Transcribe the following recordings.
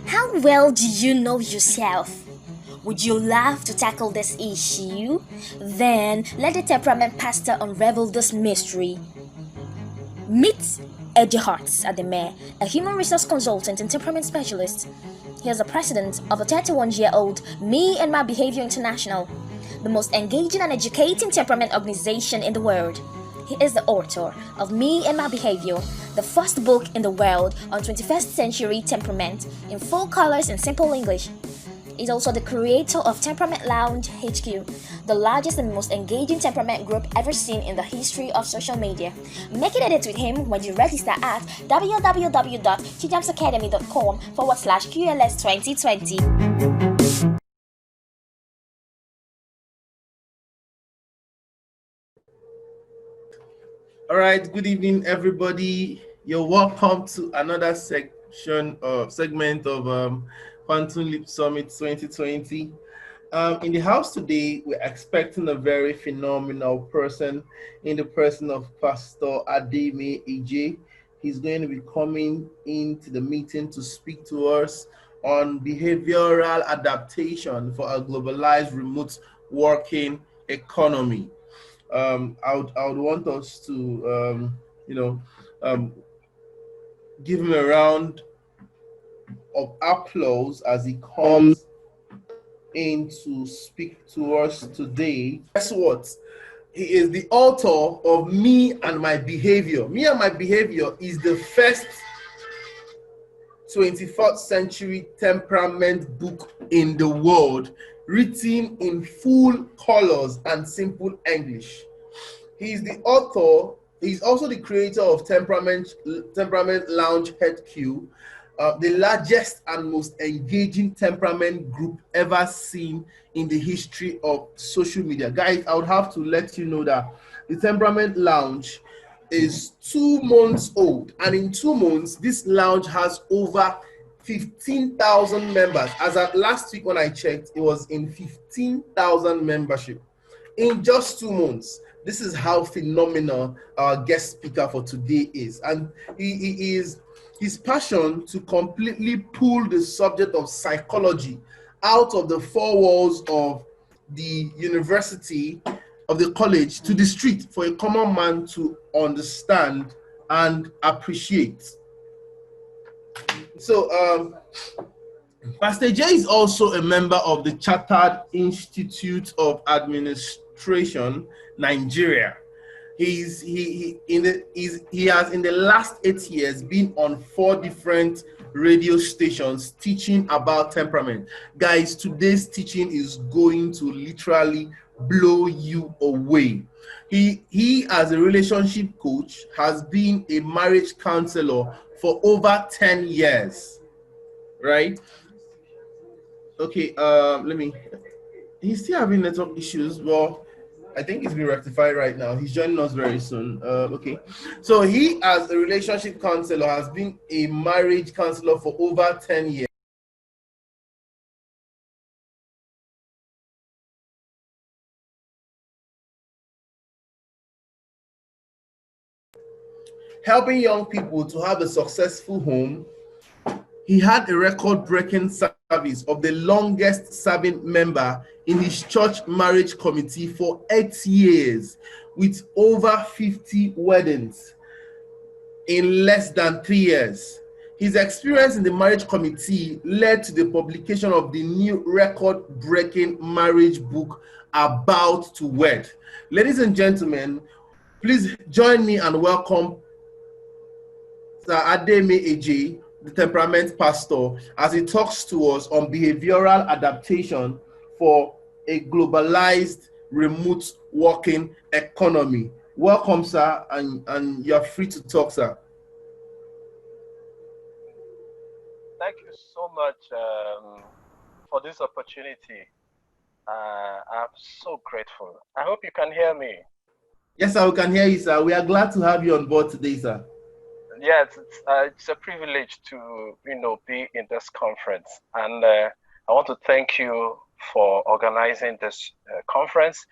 How well do you know yourself? Would you love to tackle this issue? Then let the temperament pastor unravel this mystery. Meet Ejeh Ademe, a human resource consultant and temperament specialist. He is the president of the 31-year-old Me and My Behavior International, the most engaging and educating temperament organization in the world. He is the author of Me and My Behavior, the first book in the world on 21st century temperament in full colors and simple English. He's also the creator of Temperament Lounge HQ, the largest and most engaging temperament group ever seen in the history of social media. Make it edit with him when you register at www.QLS2020. All right, good evening, everybody. You're welcome to another segment of Quantum Leap Summit 2020. In the house today, we're expecting a very phenomenal person in the person of Pastor Ademe Ejeh. He's going to be coming into the meeting to speak to us on behavioral adaptation for a globalized remote working economy. I would want us to, um, give him a round of applause as he comes in to speak to us today. Guess what? He is the author of Me and My Behavior. Me and My Behavior is the first 21st century temperament book in the world, written in full colors and simple English. He's the author. He's also the creator of Temperament Lounge HQ, the largest and most engaging temperament group ever seen in the history of social media. Guys, I would have to let you know that the Temperament Lounge is 2 months old, and in 2 months, this lounge has over 15,000 members. As at last week when I checked, it was in 15,000 membership in just 2 months. This is how phenomenal our guest speaker for today is. And he is his passion to completely pull the subject of psychology out of the four walls of the university, of the college, to the street for a common man to understand and appreciate. So, Pastor Ejeh is also a member of the Chartered Institute of Administration, Nigeria. He has in the last 8 years been on 4 different radio stations teaching about temperament. Guys, today's teaching is going to literally blow you away. He as a relationship coach has been a marriage counselor for over 10 years, right? Okay, he's still having network issues. Well, I think it's been rectified right now. He's joining us very soon. Okay. So he, as a relationship counselor, has been a marriage counselor for over 10 years. Helping young people to have a successful home. He had a record-breaking service of the longest serving member in his church marriage committee for 8 years, with over 50 weddings in less than 3 years. His experience in the marriage committee led to the publication of the new record-breaking marriage book, About to Wed. Ladies and gentlemen, please join me and welcome Sir Ademe Ejeh, the temperament pastor, as he talks to us on behavioral adaptation for a globalized remote working economy. Welcome, sir, and you're free to talk, sir. Thank you so much for this opportunity. I'm so grateful. I hope you can hear me. Yes, sir, we can hear you, sir. We are glad to have you on board today, sir. Yes, it's a privilege to be in this conference, and I want to thank you for organizing this conference,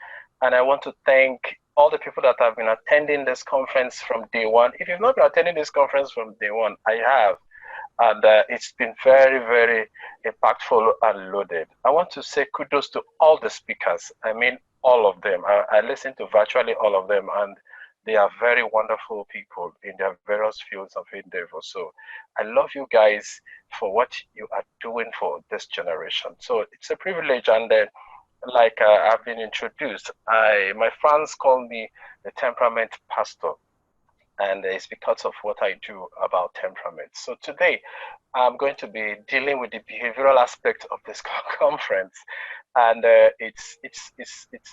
and I want to thank all the people that have been attending this conference from day one. If you've not been attending this conference from day one, I have. and it's been very, very impactful and loaded. I want to say kudos to all the speakers. I mean, all of them. I listened to virtually all of them, and they are very wonderful people in their various fields of endeavor. So I love you guys for what you are doing for this generation. So it's a privilege, and like I've been introduced, my friends call me the temperament pastor, and it's because of what I do about temperament. So today, I'm going to be dealing with the behavioral aspect of this conference, and it's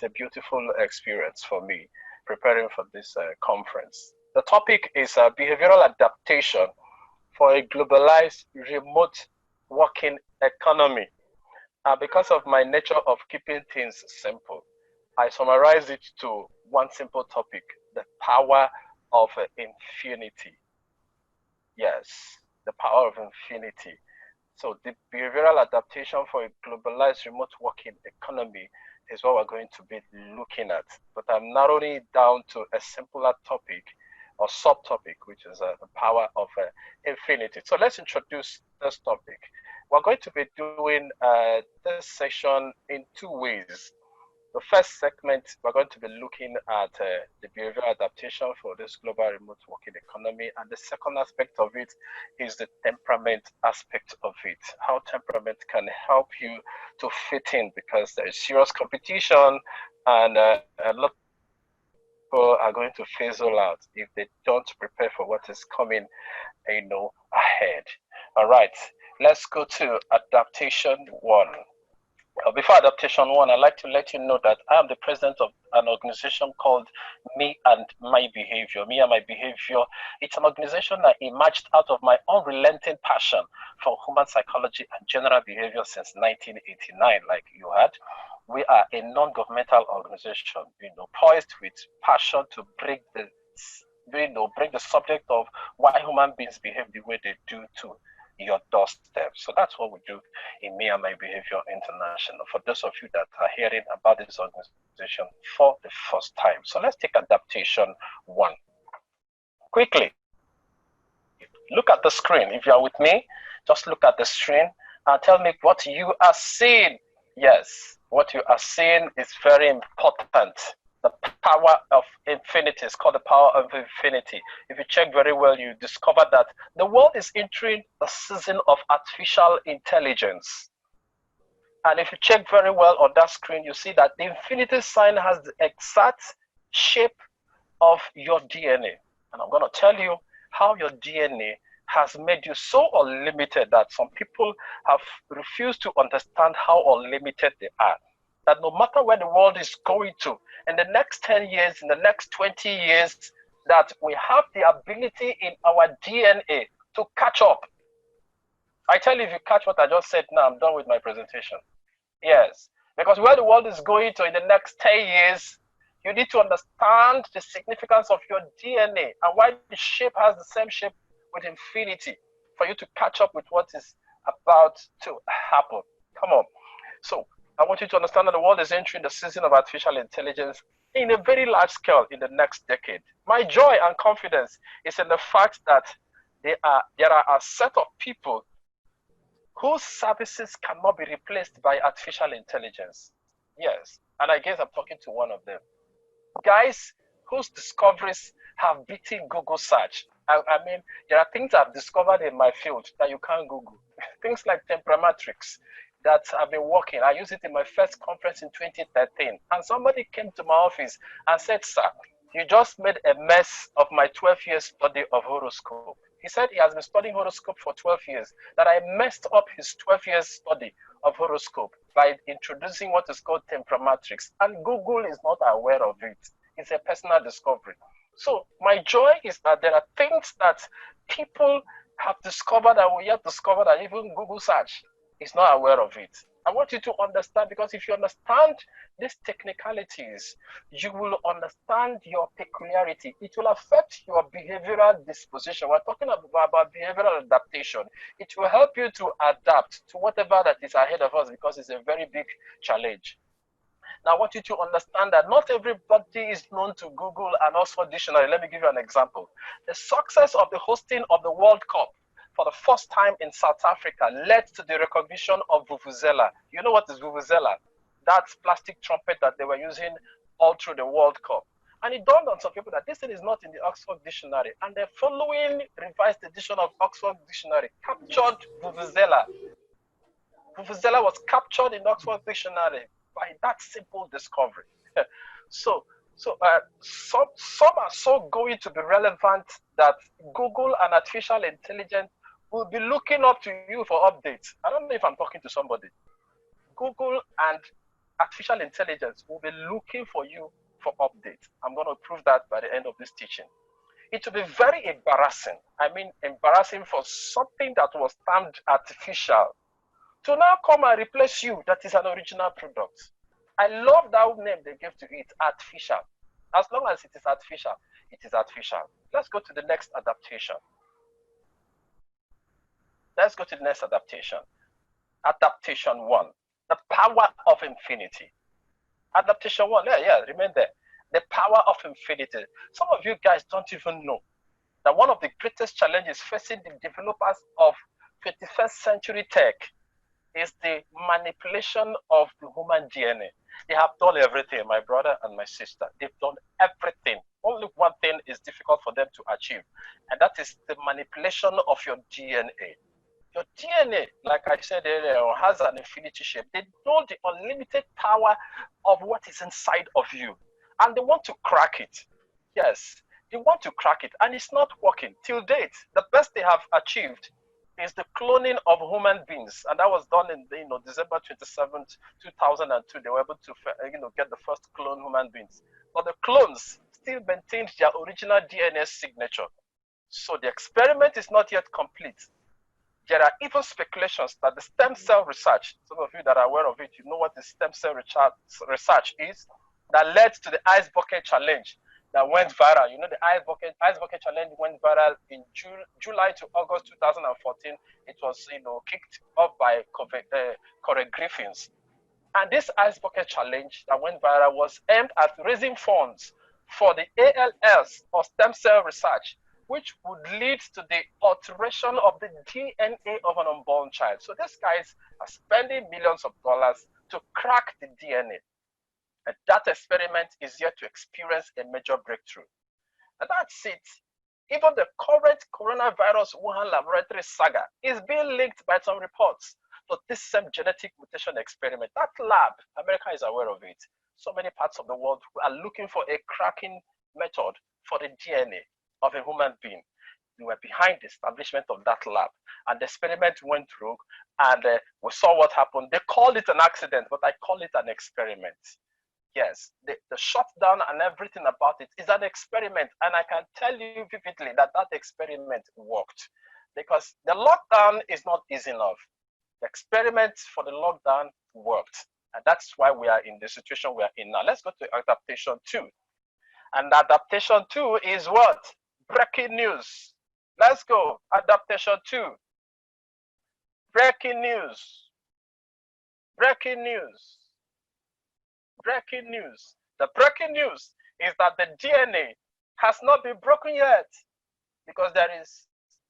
a beautiful experience for me preparing for this conference. The topic is behavioral adaptation for a globalized remote working economy. Because of my nature of keeping things simple, I summarize it to one simple topic: the power of infinity. Yes, the power of infinity. So the behavioral adaptation for a globalized remote working economy is what we're going to be looking at. But I'm narrowing it down to a simpler topic or subtopic, which is the power of infinity. So let's introduce this topic. We're going to be doing this session in two ways. The first segment, we're going to be looking at the behavioral adaptation for this global remote working economy. And the second aspect of it is the temperament aspect of it, how temperament can help you to fit in, because there is serious competition, and a lot of people are going to fizzle out if they don't prepare for what is coming, ahead. All right, let's go to adaptation one. Before Adaptation 1, I'd like to let you know that I am the president of an organization called Me and My Behavior. Me and My Behavior, it's an organization that emerged out of my unrelenting passion for human psychology and general behavior since 1989, like you had. We are a non-governmental organization, poised with passion to bring the subject of why human beings behave the way they do to your doorstep. So that's what we do in Me and My Behavior International, for those of you that are hearing about this organization for the first time. So let's take adaptation one. Quickly, look at the screen. If you are with me, just look at the screen and tell me what you are seeing. Yes, what you are seeing is very important. The power of infinity is called the power of infinity. If you check very well, you discover that the world is entering a season of artificial intelligence. And if you check very well on that screen, you see that the infinity sign has the exact shape of your DNA. And I'm going to tell you how your DNA has made you so unlimited that some people have refused to understand how unlimited they are. That no matter where the world is going to, in the next 10 years, in the next 20 years, that we have the ability in our DNA to catch up. I tell you, if you catch what I just said now, I'm done with my presentation. Yes, because where the world is going to in the next 10 years, you need to understand the significance of your DNA and why the shape has the same shape with infinity for you to catch up with what is about to happen. Come on. So I want you to understand that the world is entering the season of artificial intelligence in a very large scale in the next decade. My joy and confidence is in the fact that there are a set of people whose services cannot be replaced by artificial intelligence. Yes, and I guess I'm talking to one of them. Guys whose discoveries have beaten Google search. I mean, there are things I've discovered in my field that you can't Google. Things like temperamatrix that I've been working. I used it in my first conference in 2013. And somebody came to my office and said, "Sir, you just made a mess of my 12 years study of horoscope." He said he has been studying horoscope for 12 years, that I messed up his 12 years study of horoscope by introducing what is called temperamatrix. And Google is not aware of it. It's a personal discovery. So my joy is that there are things that people have discovered and we yet discover that even Google search is not aware of it. I want you to understand, because if you understand these technicalities, you will understand your peculiarity. It will affect your behavioral disposition. We're talking about behavioral adaptation. It will help you to adapt to whatever that is ahead of us, because it's a very big challenge. Now, I want you to understand that not everybody is known to Google and Oxford Dictionary. Let me give you an example. The success of the hosting of the World Cup for the first time in South Africa led to the recognition of vuvuzela. You know what is vuvuzela? That's plastic trumpet that they were using all through the World Cup. And it dawned on some people that this thing is not in the Oxford Dictionary. And the following revised edition of Oxford Dictionary captured vuvuzela. Vuvuzela was captured in Oxford Dictionary by that simple discovery. So some are so going to be relevant that Google and artificial intelligence will be looking up to you for updates. I don't know if I'm talking to somebody. Google and artificial intelligence will be looking for you for updates. I'm going to prove that by the end of this teaching. It will be very embarrassing. I mean, embarrassing for something that was termed artificial to now come and replace you that is an original product. I love that name they gave to it, artificial. As long as it is artificial, it is artificial. Let's go to the next adaptation. Let's go to the next adaptation. Adaptation 1, the power of infinity. Adaptation 1, remain there. The power of infinity. Some of you guys don't even know that one of the greatest challenges facing the developers of 21st century tech is the manipulation of the human DNA. They have done everything, my brother and my sister. They've done everything. Only one thing is difficult for them to achieve, and that is the manipulation of your DNA. Your DNA, like I said earlier, has an infinity shape. They know the unlimited power of what is inside of you, and they want to crack it. Yes, they want to crack it, and it's not working. Till date, the best they have achieved is the cloning of human beings, and that was done in December 27th, 2002. They were able to get the first clone human beings, but the clones still maintained their original DNA signature. So the experiment is not yet complete. There are even speculations that the stem cell research, some of you that are aware of it, you know what the stem cell research is, that led to the Ice Bucket Challenge that went viral. You know, the Ice Bucket Challenge went viral in July to August 2014. It was, kicked off by Corey Griffins. And this Ice Bucket Challenge that went viral was aimed at raising funds for the ALS, or stem cell research, which would lead to the alteration of the DNA of an unborn child. So these guys are spending millions of dollars to crack the DNA. And that experiment is yet to experience a major breakthrough. And that's it. Even the current coronavirus Wuhan laboratory saga is being linked by some reports to this same genetic mutation experiment. That lab, America is aware of it. So many parts of the world are looking for a cracking method for the DNA of a human being. We were behind the establishment of that lab, and the experiment went through, and we saw what happened. They called it an accident, but I call it an experiment. Yes, the shutdown and everything about it is an experiment, and I can tell you vividly that that experiment worked, because the lockdown is not easy enough. The experiment for the lockdown worked, and that's why we are in the situation we are in now. Let's go to adaptation 2. And adaptation 2 is what? Breaking news. Let's go. Adaptation 2. Breaking news. Breaking news. Breaking news. The breaking news is that the DNA has not been broken yet, because there is,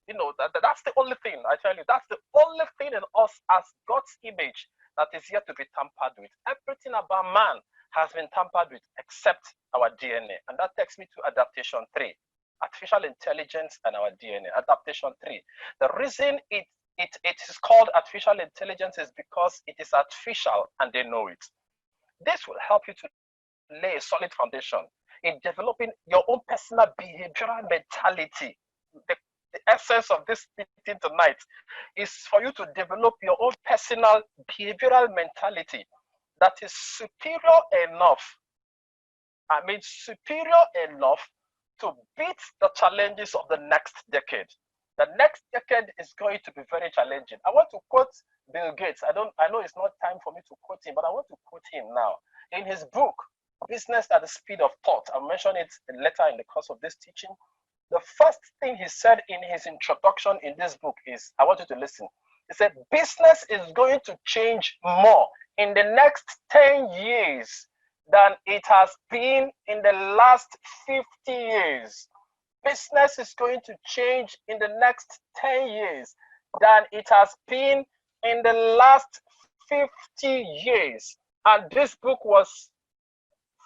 that's the only thing, I tell you, that's the only thing in us as God's image that is yet to be tampered with. Everything about man has been tampered with except our DNA. And that takes me to adaptation 3, artificial intelligence and our DNA. Adaptation 3. The reason it is called artificial intelligence is because it is artificial and they know it. This will help you to lay a solid foundation in developing your own personal behavioral mentality. The essence of this meeting tonight is for you to develop your own personal behavioral mentality that is superior enough to beat the challenges of the next decade. The next decade is going to be very challenging. I want to quote Bill Gates. I know it's not time for me to quote him, but I want to quote him now. In his book, Business at the Speed of Thought, I'll mention it later in the course of this teaching. The first thing he said in his introduction in this book is, I want you to listen. He said, business is going to change more in the next 10 years than it has been in the last 50 years. business is going to change in the next 10 years than it has been in the last 50 years. And this book was,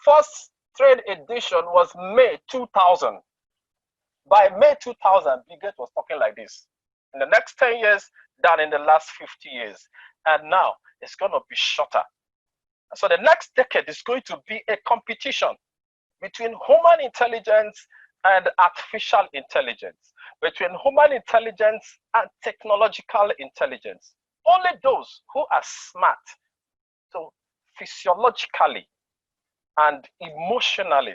first trade edition was May 2000. By May 2000, Bill Gates was talking like this. In the next 10 years than in the last 50 years. And now it's going to be shorter. So the next decade is going to be a competition between human intelligence and artificial intelligence, between human intelligence and technological intelligence. Only those who are smart, so physiologically and emotionally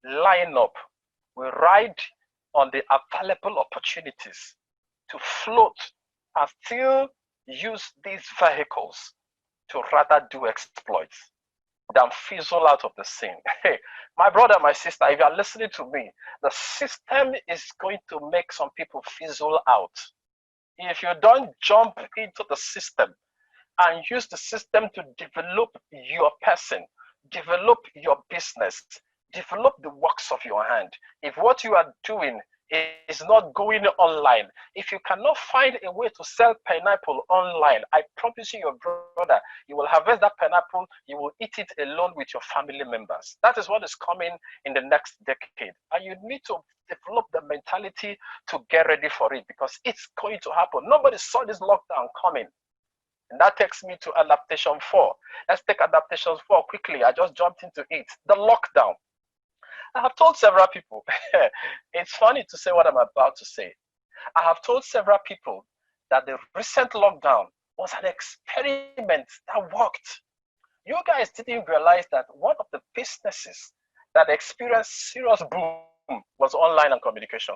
line up, will ride on the available opportunities to float and still use these vehicles to rather do exploits than fizzle out of the scene. Hey, my brother, my sister, if you are listening to me, the system is going to make some people fizzle out. If you don't jump into the system and use the system to develop your person, develop your business, develop the works of your hand. If what you are doing is not going online, if you cannot find a way to sell pineapple online, I promise you, your brother, you will harvest that pineapple, you will eat it alone with your family members. That is what is coming in the next decade. And you need to develop the mentality to get ready for it, because it's going to happen. Nobody saw this lockdown coming. And that takes me to Adaptation 4. Let's take Adaptation 4 quickly. I just jumped into it. The lockdown. I have told several people, it's funny to say what I'm about to say. I have told several people that the recent lockdown was an experiment that worked. You guys didn't realize that one of the businesses that experienced serious boom was online and communication.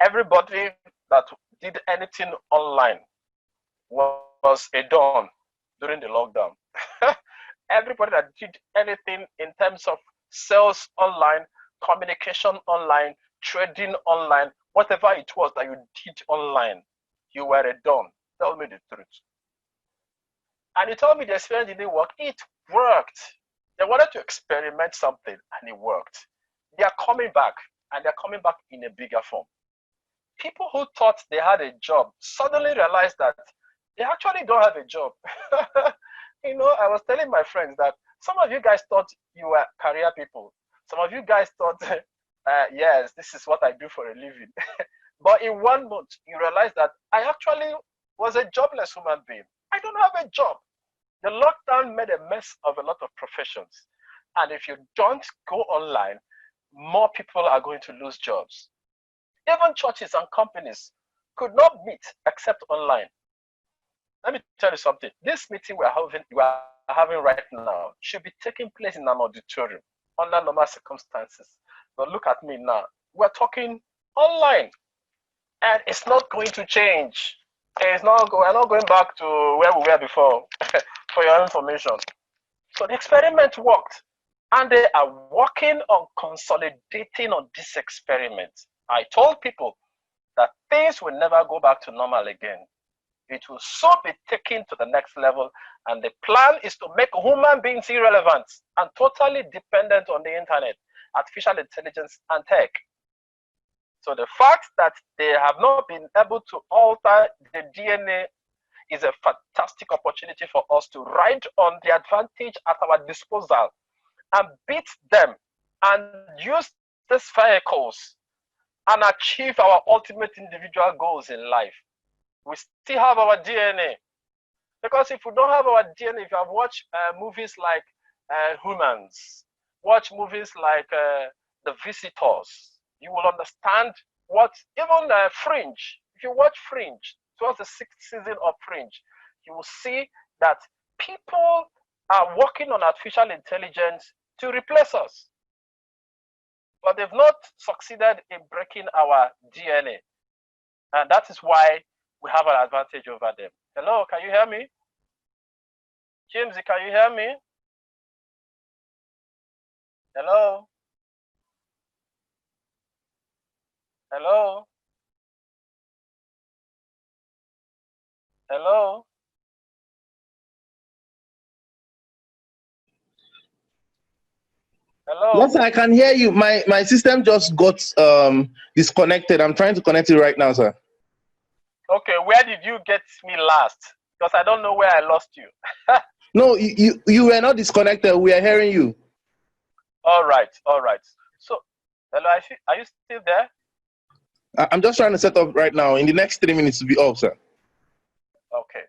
Everybody that did anything online was a dawn during the lockdown. Everybody that did anything in terms of sales online, communication online, trading online, whatever it was that you did online, you were a dawn. Tell me the truth. And you told me the experience didn't work. It worked. They wanted to experiment something and it worked. They are coming back, and they're coming back in a bigger form. People who thought they had a job suddenly realized that they actually don't have a job. You know, I was telling my friends that some of you guys thought you were career people. Some of you guys thought, yes, this is what I do for a living. But in 1 month, you realize that I actually was a jobless human being. I don't have a job. The lockdown made a mess of a lot of professions. And if you don't go online, more people are going to lose jobs. Even churches and companies could not meet except online. Let me tell you something. This meeting we are having right now should be taking place in an auditorium under normal circumstances. But look at me now. We're talking online, and it's not going to change. We're not going back to where we were before, for your information. So the experiment worked, and they are working on consolidating on this experiment. I told people that things will never go back to normal again. It will so be taken to the next level, and the plan is to make human beings irrelevant and totally dependent on the internet, artificial intelligence, and tech. So the fact that they have not been able to alter the DNA is a fantastic opportunity for us to ride on the advantage at our disposal and beat them and use these vehicles and achieve our ultimate individual goals in life. We still have our DNA. Because if we don't have our DNA, if you have watched movies like Humans, watch movies like The Visitors, you will understand what, even Fringe, if you watch Fringe, towards the 6th season of Fringe, you will see that people are working on artificial intelligence to replace us. But they've not succeeded in breaking our DNA. And that is why we have an advantage over them. Hello, can you hear me? James, can you hear me? Hello? Hello? Hello? Hello. Yes, I can hear you. My system just got disconnected. I'm trying to connect it right now, sir. Okay, where did you get me last? Because I don't know where I lost you. No, you were not disconnected. We are hearing you. All right, all right. So, hello, are you still there? I'm just trying to set up right now. In the next 3 minutes to be off, sir. Okay.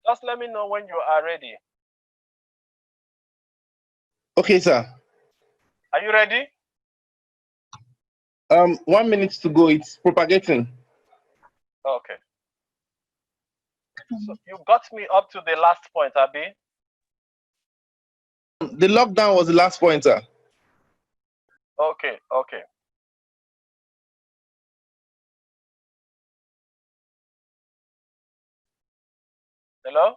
Just let me know when you are ready. Okay, sir. Are you ready? 1 minute to go. It's propagating. Okay. So you got me up to the last point, Abi. The lockdown was the last point, sir. Okay, okay. Hello?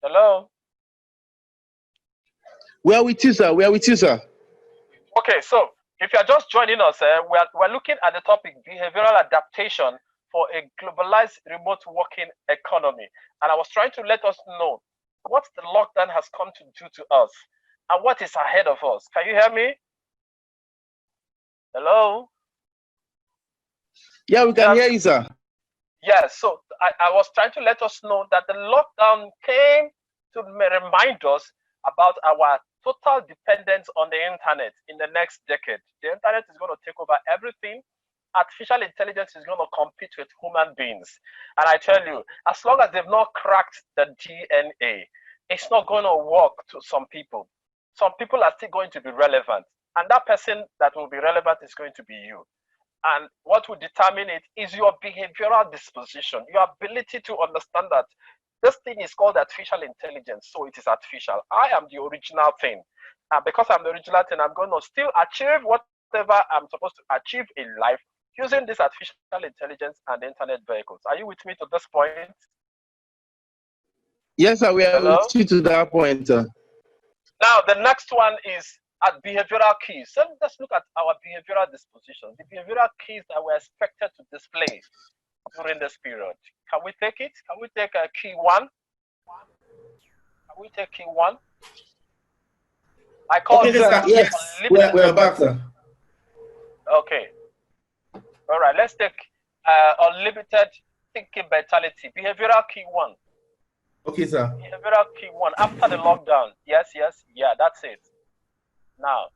Hello? We are with you, sir. We are with you, sir. Okay, so if you're just joining us, we're looking at the topic behavioral adaptation for a globalized remote working economy. And I was trying to let us know what the lockdown has come to do to us and what is ahead of us. Can you hear me? Hello? Yeah, we can hear you, sir. Yes, so I was trying to let us know that the lockdown came to remind us about our total dependence on the internet in the next decade. The internet is going to take over everything. Artificial intelligence is going to compete with human beings. And I tell you, as long as they've not cracked the DNA, it's not going to work to some people. Some people are still going to be relevant. And that person that will be relevant is going to be you. And what will determine it is your behavioral disposition, your ability to understand that this thing is called artificial intelligence, so it is artificial. I am the original thing. And because I'm the original thing, I'm going to still achieve whatever I'm supposed to achieve in life using this artificial intelligence and internet vehicles. Are you with me to this point? Yes, sir. We are Hello? with you to that point, sir. Now, the next one is at behavioral keys. So let's look at our behavioral disposition, the behavioral keys that we're expected to display during this period. Can we take it? Can we take a key one? Can we take key one? I call Okay, this sir. Yes, we're back, sir. Okay. All right. Let's take unlimited thinking mentality. Behavioral key one. Okay, sir. Behavioral key one after the lockdown. Yes, yes, yeah. That's it. Now,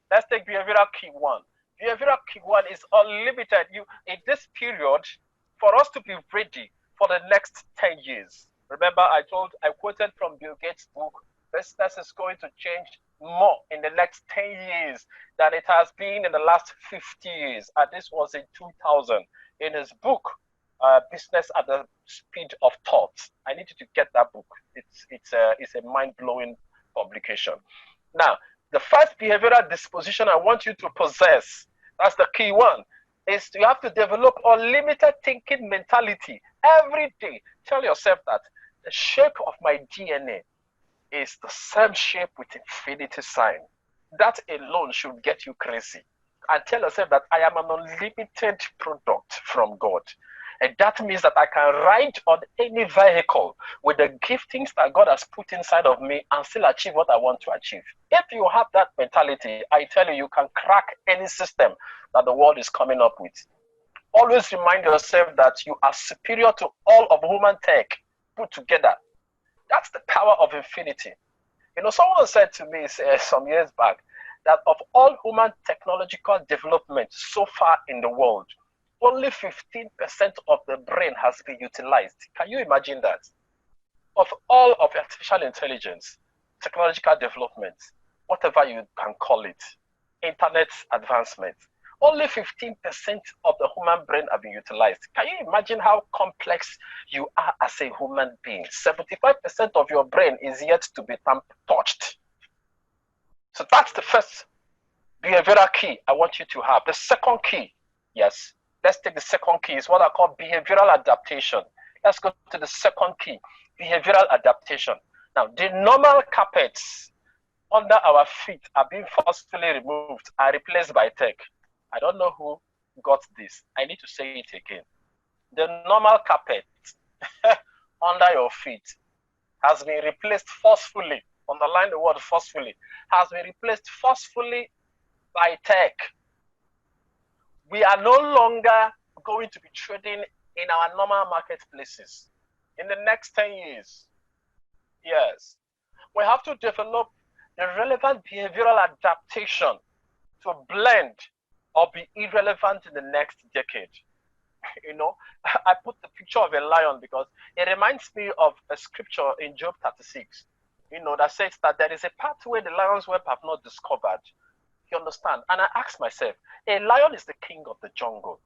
let's take behavioral key one. Behavioral key one is unlimited. You in this period for us to be ready for the next 10 years. Remember, I quoted from Bill Gates' book, business is going to change more in the next 10 years than it has been in the last 50 years. And this was in 2000 in his book, Business at the Speed of Thought. I need you to get that book. It's a mind-blowing publication. Now, the first behavioral disposition I want you to possess, that's the key one, is you have to develop unlimited thinking mentality. Every day, tell yourself that the shape of my DNA is the same shape with infinity sign. That alone should get you crazy. And tell yourself that I am an unlimited product from God. And that means that I can ride on any vehicle with the giftings that God has put inside of me and still achieve what I want to achieve. If you have that mentality, I tell you, you can crack any system that the world is coming up with. Always remind yourself that you are superior to all of human tech put together. That's the power of infinity. You know, someone said to me some years back that of all human technological development so far in the world, only 15% of the brain has been utilized. Can you imagine that? Of all of artificial intelligence, technological development, whatever you can call it, internet advancement, only 15% of the human brain have been utilized. Can you imagine how complex you are as a human being? 75% of your brain is yet to be touched. So that's the first behavioral key I want you to have. The second key, yes, let's take the second key, is what I call behavioral adaptation. Let's go to the second key, behavioral adaptation. Now, the normal carpets under our feet are being forcefully removed and replaced by tech. I don't know who got this. I need to say it again. The normal carpet under your feet has been replaced forcefully, underline the word forcefully, has been replaced forcefully by tech. We are no longer going to be trading in our normal marketplaces in the next 10 years. Yes. We have to develop the relevant behavioral adaptation to blend or be irrelevant in the next decade. You know, I put the picture of a lion because it reminds me of a scripture in Job 36, that says that there is a pathway the lion's web have not discovered. You understand? And I ask myself, a lion is the king of the jungle.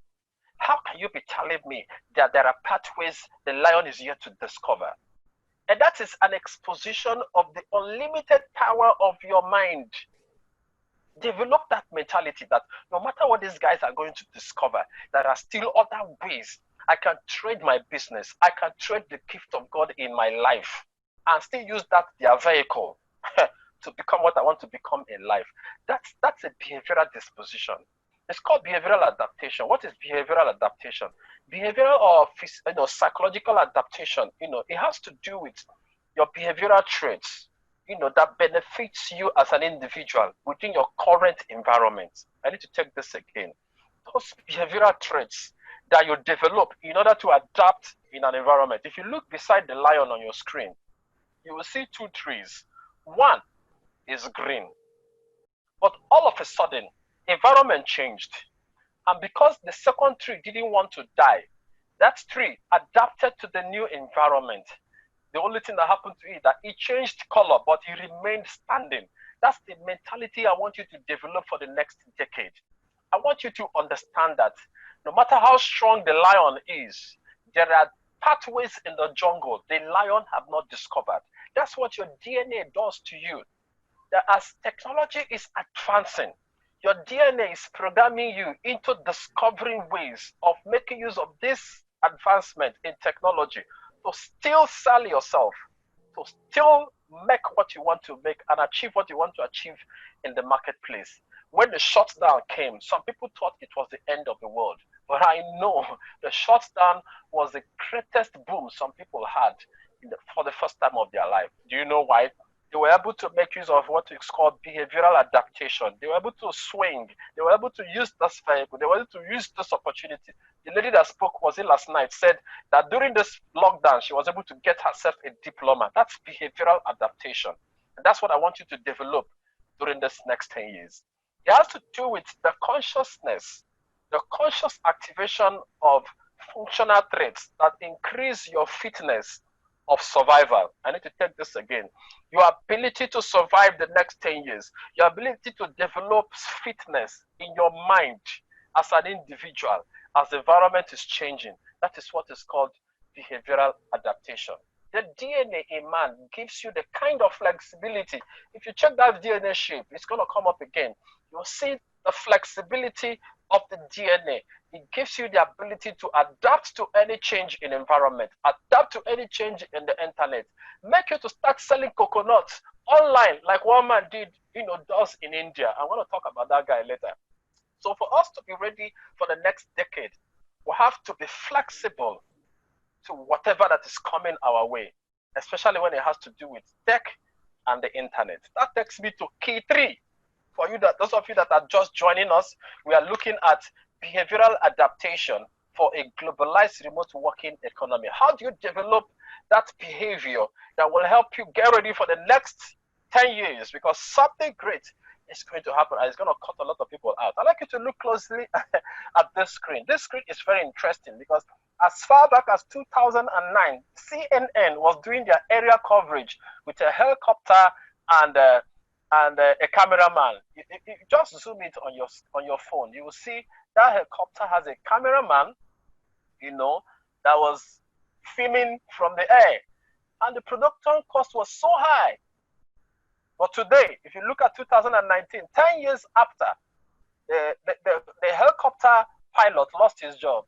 How can you be telling me that there are pathways the lion is yet to discover? And that is an exposition of the unlimited power of your mind. Develop that mentality that no matter what these guys are going to discover, there are still other ways I can trade my business. I can trade the gift of God in my life and still use that their vehicle to become what I want to become in life. That's a behavioral disposition. It's called behavioral adaptation. What is behavioral adaptation? Behavioral or psychological adaptation, it has to do with your behavioral traits, that benefits you as an individual within your current environment. I need to take this again. Those behavioral traits that you develop in order to adapt in an environment. If you look beside the lion on your screen, you will see two trees. One is green, but all of a sudden, environment changed. And because the second tree didn't want to die, that tree adapted to the new environment. The only thing that happened to it is that it changed color, but it remained standing. That's the mentality I want you to develop for the next decade. I want you to understand that no matter how strong the lion is, there are pathways in the jungle the lion have not discovered. That's what your DNA does to you. That as technology is advancing, your DNA is programming you into discovering ways of making use of this advancement in technology to still sell yourself, to still make what you want to make and achieve what you want to achieve in the marketplace. When the shutdown came, some people thought it was the end of the world. But I know the shutdown was the greatest boom some people had for the first time of their life. Do you know why? They were able to make use of what is called behavioral adaptation. They were able to swing. They were able to use this vehicle. They were able to use this opportunity. The lady that spoke, was it last night, said that during this lockdown, she was able to get herself a diploma. That's behavioral adaptation. And that's what I want you to develop during this next 10 years. It has to do with the consciousness, the conscious activation of functional traits that increase your fitness of survival. I need to take this again. Your ability to survive the next 10 years, your ability to develop fitness in your mind as an individual, as the environment is changing. That is what is called behavioral adaptation. The DNA in man gives you the kind of flexibility. If you check that DNA shape, it's going to come up again. You'll see the flexibility of the DNA. It gives you the ability to adapt to any change in environment, adapt to any change in the internet, make you to start selling coconuts online like one man does in India. I want to talk about that guy later. So for us to be ready for the next decade, we have to be flexible to whatever that is coming our way, especially when it has to do with tech and the internet. That takes me to key 3. For you, those of you that are just joining us, we are looking at behavioral adaptation for a globalized remote working economy. How do you develop that behavior that will help you get ready for the next 10 years? Because something great is going to happen and it's going to cut a lot of people out. I'd like you to look closely at this screen. This screen is very interesting because as far back as 2009, CNN was doing their area coverage with a helicopter and a cameraman. You just zoom it on your phone. You will see that helicopter has a cameraman, that was filming from the air, and the production cost was so high. But today, if you look at 2019, 10 years after, the helicopter pilot lost his job.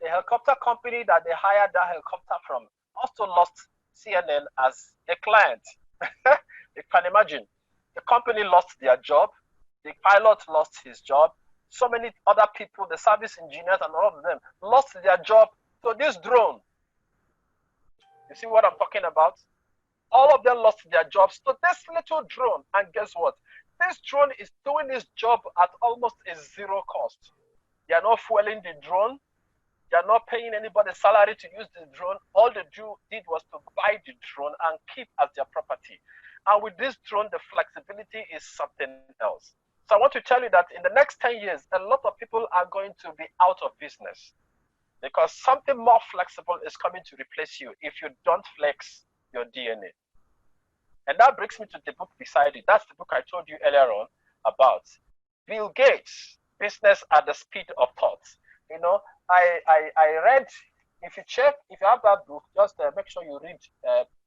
The helicopter company that they hired that helicopter from also lost CNN as a client. You can imagine. The company lost their job. The pilot lost his job. So many other people, the service engineers and all of them, lost their job to this drone. You see what I'm talking about? All of them lost their jobs to this little drone. And guess what? This drone is doing this job at almost a zero cost. They are not fueling the drone. They are not paying anybody salary to use the drone. All they did was to buy the drone and keep as their property. And with this drone, the flexibility is something else. So I want to tell you that in the next 10 years, a lot of people are going to be out of business because something more flexible is coming to replace you if you don't flex your DNA. And that brings me to the book beside it. That's the book I told you earlier on about Bill Gates, Business at the Speed of Thought. You know, I read, if you have that book, just make sure you read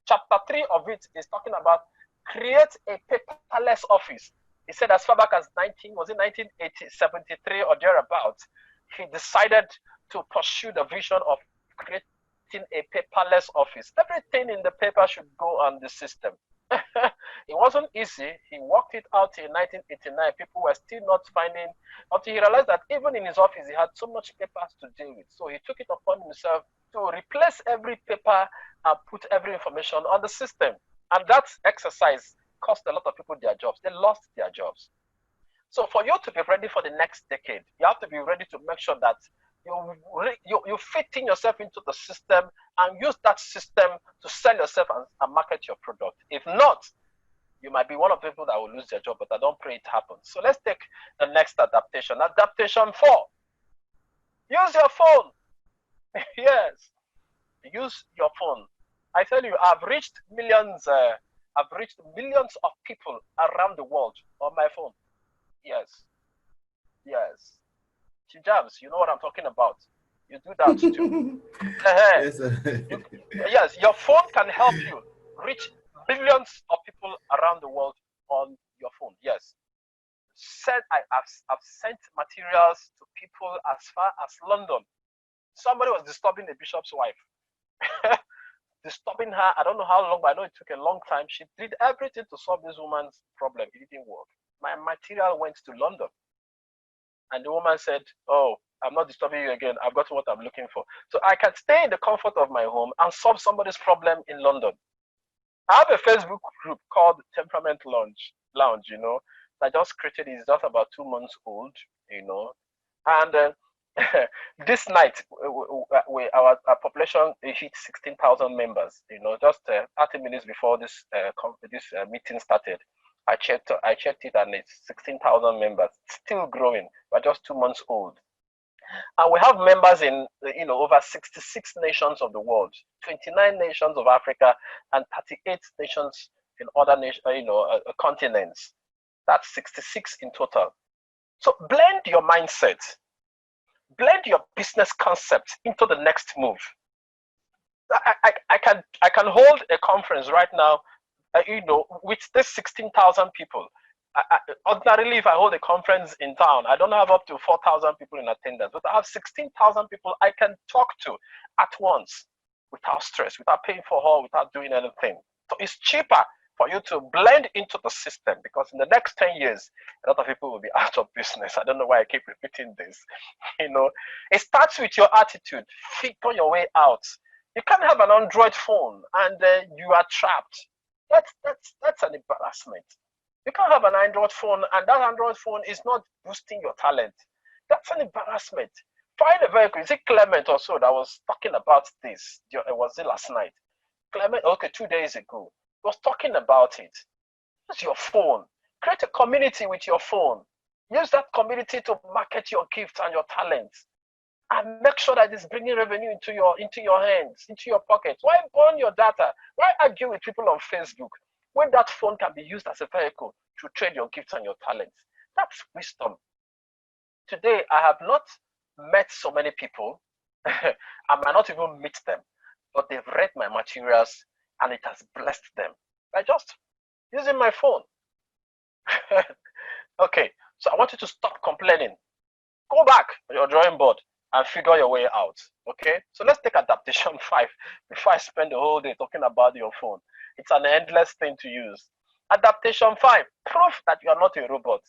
chapter 3 of it is talking about create a paperless office. He said as far back as 1973 or thereabouts, he decided to pursue the vision of creating a paperless office. Everything in the paper should go on the system. It wasn't easy. He worked it out in 1989. People were still not finding, until he realized that even in his office, he had so much papers to deal with. So he took it upon himself to replace every paper and put every information on the system. And that exercise cost a lot of people their jobs. They lost their jobs. So for you to be ready for the next decade, you have to be ready to make sure that you fit in yourself into the system and use that system to sell yourself and market your product. If not, you might be one of the people that will lose their job, but I don't pray it happens. So let's take the next adaptation. Adaptation 4. Use your phone. Yes, use your phone. I tell you, I've reached millions of people around the world on my phone. Yes. Yes. Jams, you know what I'm talking about. You do that too. Yes, Yes, your phone can help you reach billions of people around the world on your phone. Yes. I've sent materials to people as far as London. Somebody was disturbing the bishop's wife. Disturbing her. I don't know how long, but I know it took a long time. She did everything to solve this woman's problem. It didn't work. My material went to London. And the woman said, oh, I'm not disturbing you again. I've got what I'm looking for. So I can stay in the comfort of my home and solve somebody's problem in London. I have a Facebook group called Temperament Lounge, you know. I just created it. It's just about 2 months old, you know. And this night, our population hit 16,000 members, you know, just 30 minutes before this meeting started. I checked it and it's 16,000 members, still growing. We're just 2 months old. And we have members in, you know, over 66 nations of the world, 29 nations of Africa, and 38 nations in other continents. That's 66 in total. So blend your mindset, blend your business concept into the next move. I can hold a conference right now, you know, with this 16,000 people. Ordinarily, if I hold a conference in town, I don't have up to 4,000 people in attendance, but I have 16,000 people I can talk to at once without stress, without paying for all, without doing anything. So it's cheaper for you to blend into the system, because in the next 10 years, a lot of people will be out of business. I don't know why I keep repeating this. You know, it starts with your attitude. Figure your way out. You can't have an Android phone and you are trapped. That's an embarrassment. You can't have an Android phone and that Android phone is not boosting your talent. That's an embarrassment. Find a vehicle. Is it Clement or so that was talking about this? It was it last night? Clement, okay, 2 days ago. He was talking about it. Use your phone. Create a community with your phone. Use that community to market your gifts and your talents. And make sure that it's bringing revenue into your hands, into your pockets. Why burn your data? Why argue with people on Facebook when that phone can be used as a vehicle to trade your gifts and your talents? That's wisdom. Today, I have not met so many people. I might not even meet them, but they've read my materials and it has blessed them by just using my phone. Okay, so I want you to stop complaining. Go back on your drawing board and figure your way out. Okay, so let's take adaptation 5 before I spend the whole day talking about your phone. It's an endless thing to use. Adaptation 5, proof that you are not a robot.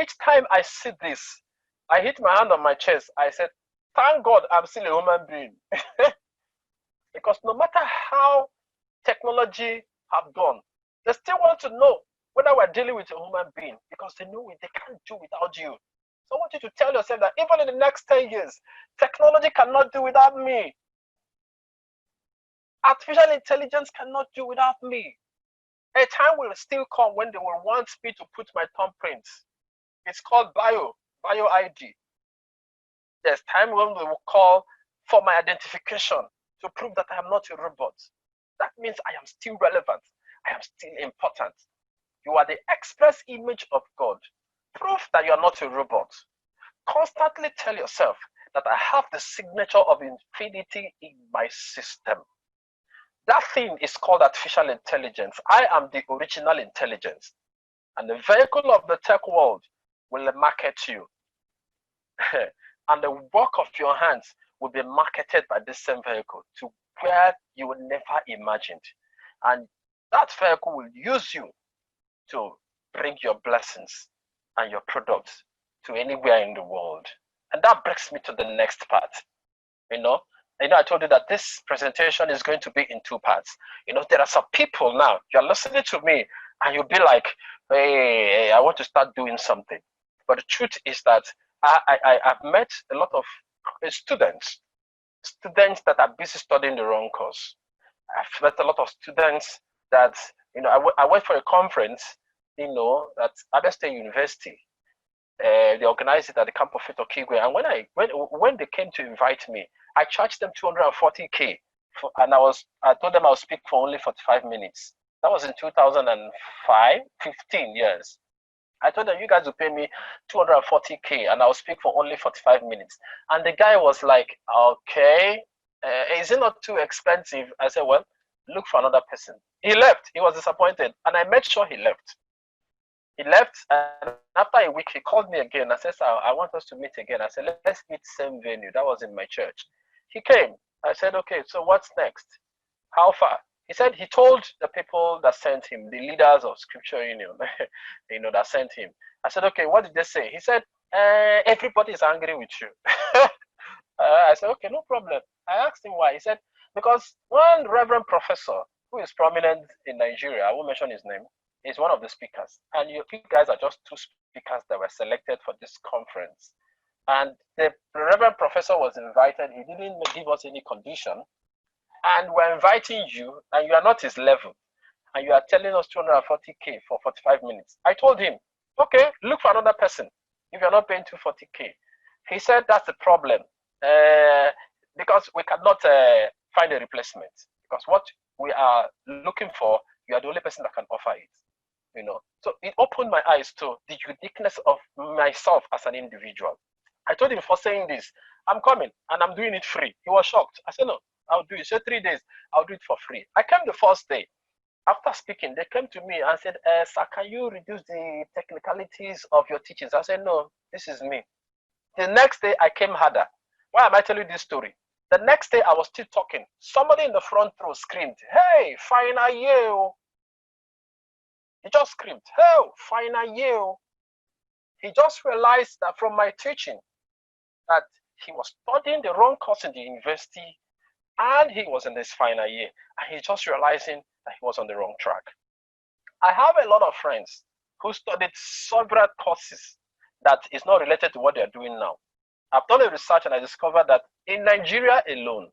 Each time I see this, I hit my hand on my chest. I said, thank God I'm still a human being. Because no matter how technology have gone, they still want to know whether we're dealing with a human being, because they know they can't do without you. So I want you to tell yourself that even in the next 10 years, technology cannot do without me. Artificial intelligence cannot do without me. A time will still come when they will want me to put my thumbprints. It's called bio ID. There's time when they will call for my identification to prove that I am not a robot. That means I am still relevant. I am still important. You are the express image of God. Proof that you are not a robot. Constantly tell yourself that I have the signature of infinity in my system. That thing is called artificial intelligence. I am the original intelligence. And the vehicle of the tech world will market you. And the work of your hands will be marketed by this same vehicle to where you would never imagined. And that vehicle will use you to bring your blessings and your products to anywhere in the world. And that brings me to the next part. I told you that this presentation is going to be in 2 parts. There are some people now, you're listening to me and you'll be like, hey, I want to start doing something. But the truth is that I've met a lot of students that are busy studying the wrong course. I've met a lot of students that, I went for a conference, at Ademe University. They organized it at the camp of Faith Okigwe. And when they came to invite me, I charged them 240K. And I told them I'll speak for only 45 minutes. That was in 2005, 15 years. I told them, you guys will pay me 240K and I'll speak for only 45 minutes. And the guy was like, okay, is it not too expensive? I said, well, look for another person. He left. He was disappointed. And I made sure he left. He left, and after a week, he called me again. I said, I want us to meet again. I said, let's meet same venue. That was in my church. He came. I said, okay, so what's next? How far? He said he told the people that sent him, the leaders of Scripture Union, that sent him. I said, okay, what did they say? He said, everybody is angry with you. I said, okay, no problem. I asked him why. He said, because one reverend professor who is prominent in Nigeria, I won't mention his name, is one of the speakers. And you guys are just 2 speakers that were selected for this conference. And the reverend professor was invited. He didn't give us any condition. And we're inviting you, and you are not his level. And you are telling us 240K for 45 minutes. I told him, okay, look for another person if you're not paying 240K. He said that's the problem. Because we cannot find a replacement. Because what we are looking for, you are the only person that can offer it. So it opened my eyes to the uniqueness of myself as an individual. I told him, for saying this, I'm coming and I'm doing it free. He was shocked. I said, no, I'll do it. He said 3 days, I'll do it for free. I came the first day. After speaking, they came to me and said, sir, can you reduce the technicalities of your teachings? I said, no, this is me. The next day, I came harder. Why am I telling you this story? The next day, I was still talking. Somebody in the front row screamed, hey, final year. He just screamed, oh, final year. He just realized that from my teaching that he was studying the wrong course in the university and he was in his final year. And he's just realizing that he was on the wrong track. I have a lot of friends who studied several courses that is not related to what they're doing now. I've done a research and I discovered that in Nigeria alone,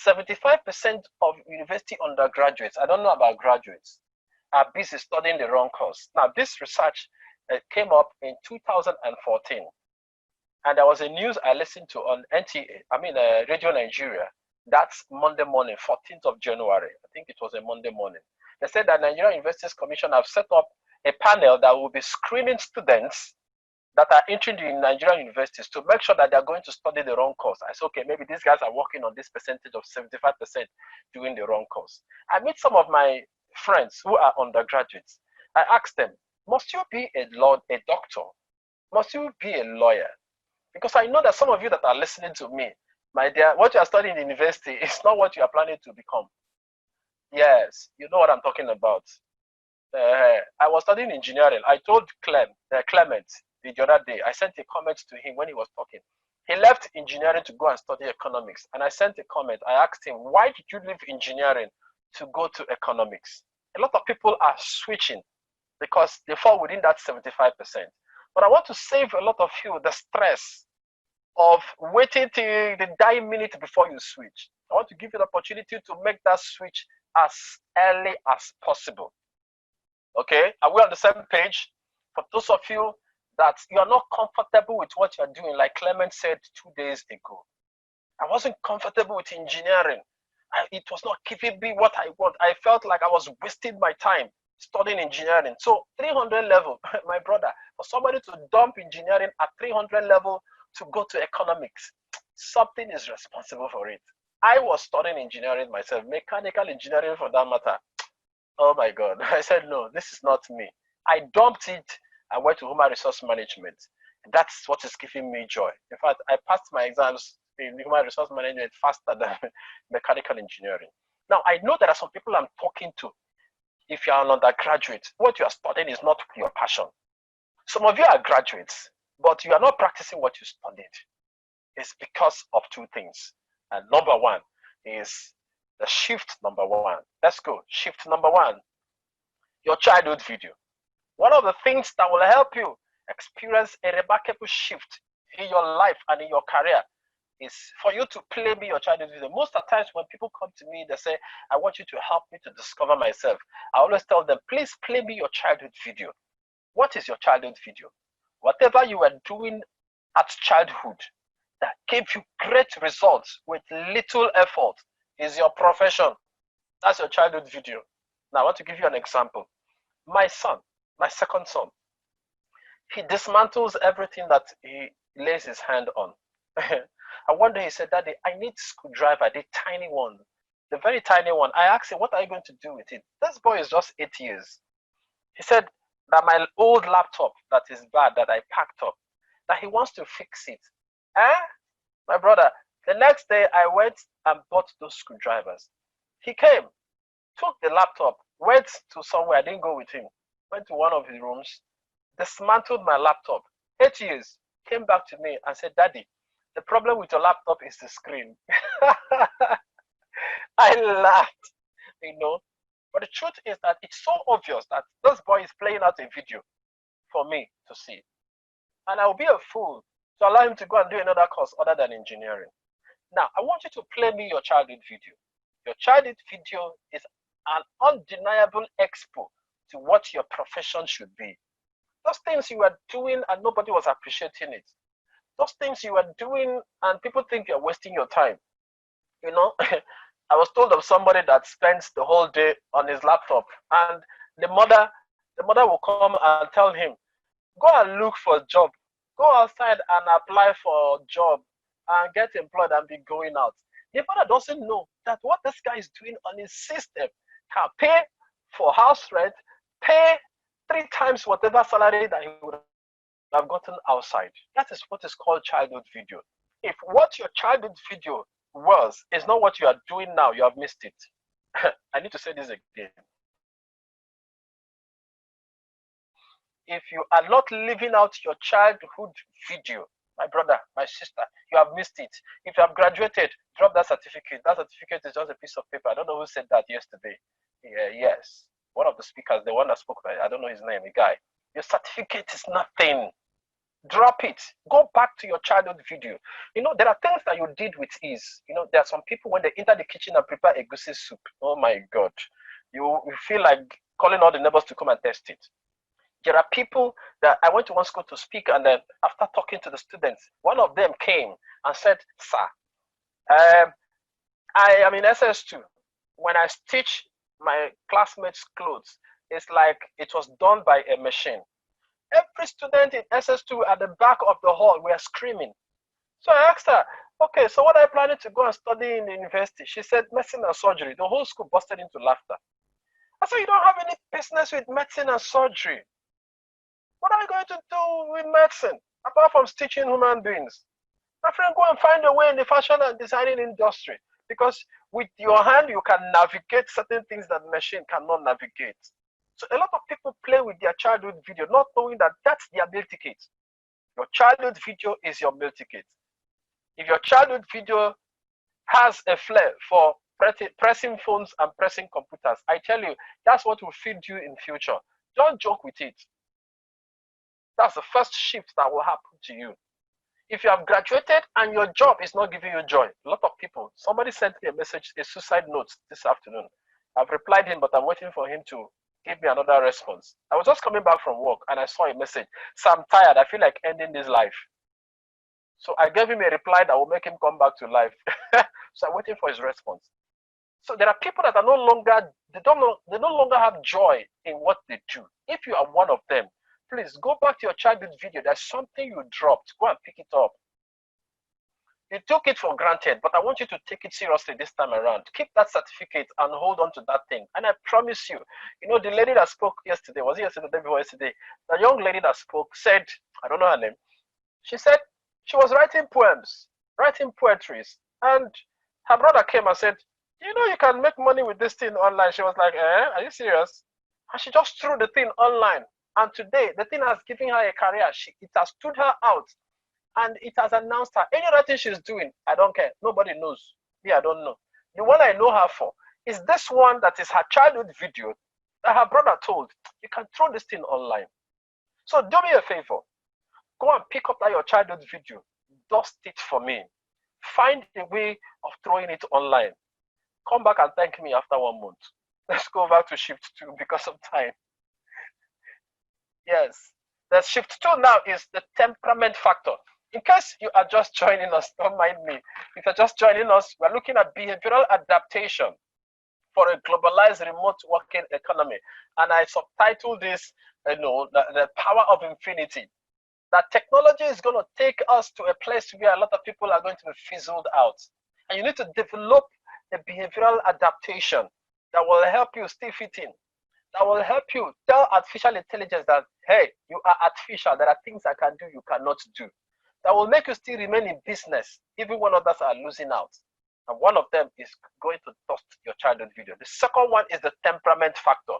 75% of university undergraduates, I don't know about graduates, are busy studying the wrong course. Now, this research came up in 2014. And there was a news I listened to on Radio Nigeria. That's Monday morning, 14th of January. I think it was a Monday morning. They said that Nigeria Universities Commission have set up a panel that will be screening students that are entering the Nigerian universities to make sure that they're going to study the wrong course. I said, okay, maybe these guys are working on this percentage of 75% doing the wrong course. I meet some of my friends who are undergraduates. I asked them, must you be a doctor? Must you be a lawyer? Because I know that some of you that are listening to me, my dear, what you are studying in university is not what you are planning to become. Yes, you know what I'm talking about. I was studying engineering. I told Clement the other day, I sent a comment to him when he was talking. He left engineering to go and study economics. And I sent a comment. I asked him, why did you leave engineering to go to economics? A lot of people are switching because they fall within that 75%. But I want to save a lot of you the stress of waiting till the dying minute before you switch. I want to give you the opportunity to make that switch as early as possible. Okay, are we on the same page? For those of you that you are not comfortable with what you're doing, like Clement said 2 days ago, I wasn't comfortable with engineering. It was not giving me what I want. I felt like I was wasting my time studying engineering. So 300 level, my brother, for somebody to dump engineering at 300 level to go to economics, something is responsible for it. I was studying engineering myself, mechanical engineering for that matter. Oh my God. I said, no, this is not me. I dumped it. I went to human resource management. That's what is giving me joy. In fact, I passed my exams in human resource management faster than mechanical engineering. Now, I know there are some people I'm talking to. If you are an undergraduate, what you are studying is not your passion. Some of you are graduates, but you are not practicing what you studied. It's because of two things. And number one is the shift number one. Let's go. Shift number one, your childhood video. One of the things that will help you experience a remarkable shift in your life and in your career is for you to play me your childhood video. Most of the times when people come to me, they say, I want you to help me to discover myself. I always tell them, please play me your childhood video. What is your childhood video? Whatever you were doing at childhood that gave you great results with little effort is your profession. That's your childhood video. Now, I want to give you an example. My son, my second son, he dismantles everything that he lays his hand on. And one day he said, Daddy, I need screwdriver, the tiny one, the very tiny one. I asked him, what are you going to do with it? This boy is just 8 years. He said that my old laptop that is bad, that I packed up, that he wants to fix it. My brother, the next day I went and bought those screwdrivers. He came, took the laptop, went to somewhere, I didn't go with him, went to one of his rooms, dismantled my laptop. 8 years, came back to me and said, Daddy, the problem with your laptop is the screen. I laughed, you know. But the truth is that it's so obvious that this boy is playing out a video for me to see. And I'll be a fool to allow him to go and do another course other than engineering. Now, I want you to play me your childhood video. Your childhood video is an undeniable expo to what your profession should be. Those things you were doing and nobody was appreciating it. Those things you were doing and people think you're wasting your time. You know, I was told of somebody that spends the whole day on his laptop, and the mother will come and tell him, go and look for a job. Go outside and apply for a job and get employed and be going out. The father doesn't know that what this guy is doing on his system can pay for house rent, pay 3 times whatever salary that he would have gotten outside. That is what is called childhood video. If what your childhood video was is not what you are doing now, you have missed it. I need to say this again. If you are not living out your childhood video, my brother, my sister, you have missed it. If you have graduated, drop that certificate. That certificate is just a piece of paper. I don't know who said that yesterday. Yes, one of the speakers, the one that spoke, I don't know his name, a guy. Your certificate is nothing. Drop it. Go back to your childhood video. You know, there are things that you did with ease. You know, there are some people when they enter the kitchen and prepare a goosey soup. Oh my God. You feel like calling all the neighbors to come and test it. There are people that I went to one school to speak, and then after talking to the students, one of them came and said, Sir, I am in SS2. When I stitch my classmates' clothes, it's like it was done by a machine. Every student in SS2 at the back of the hall were screaming. So I asked her, okay, so what are you planning to go and study in the university? She said, medicine and surgery. The whole school busted into laughter. I said, you don't have any business with medicine and surgery. What are you going to do with medicine? apart from stitching human beings. My friend, go and find a way in the fashion and designing industry, because with your hand you can navigate certain things that machine cannot navigate. So a lot of people play with their childhood video, not knowing that that's their meal ticket. Your childhood video is your meal ticket. If your childhood video has a flair for pressing phones and pressing computers, I tell you, that's what will feed you in future. Don't joke with it. That's the first shift that will happen to you. If you have graduated and your job is not giving you joy, a lot of people, somebody sent me a message, a suicide note this afternoon. I've replied him, but I'm waiting for him to give me another response. I was just coming back from work and I saw a message. So I'm tired. I feel like ending this life. So I gave him a reply that will make him come back to life. So I'm waiting for his response. So there are people that are no longer have joy in what they do. If you are one of them, please go back to your childhood video. There's something you dropped. Go and pick it up. You took it for granted, but I want you to take it seriously this time around. Keep that certificate and hold on to that thing. And I promise you, the lady that spoke yesterday, was it yesterday, the day before yesterday? The young lady that spoke said, I don't know her name, she said she was writing poems, writing poetries. And her brother came and said, you can make money with this thing online. She was like, are you serious? And she just threw the thing online. And today, the thing has given her a career. It has stood her out. And it has announced her. Any other thing she's doing, I don't care. Nobody knows. Me, I don't know. The one I know her for is this one that is her childhood video that her brother told. You can throw this thing online. So do me a favor. Go and pick up that your childhood video. Dust it for me. Find a way of throwing it online. Come back and thank me after 1 month. Let's go back to shift 2 because of time. Yes. The shift 2 now is the temperament factor. In case you are just joining us, don't mind me. If you're just joining us, we're looking at behavioral adaptation for a globalized remote working economy. And I subtitled this, the power of infinity. That technology is going to take us to a place where a lot of people are going to be fizzled out. And you need to develop a behavioral adaptation that will help you stay fit in. That will help you tell artificial intelligence that, hey, you are artificial. There are things I can do, you cannot do. That will make you still remain in business, even when others are losing out. And one of them is going to dust your childhood video. The second one is the temperament factor.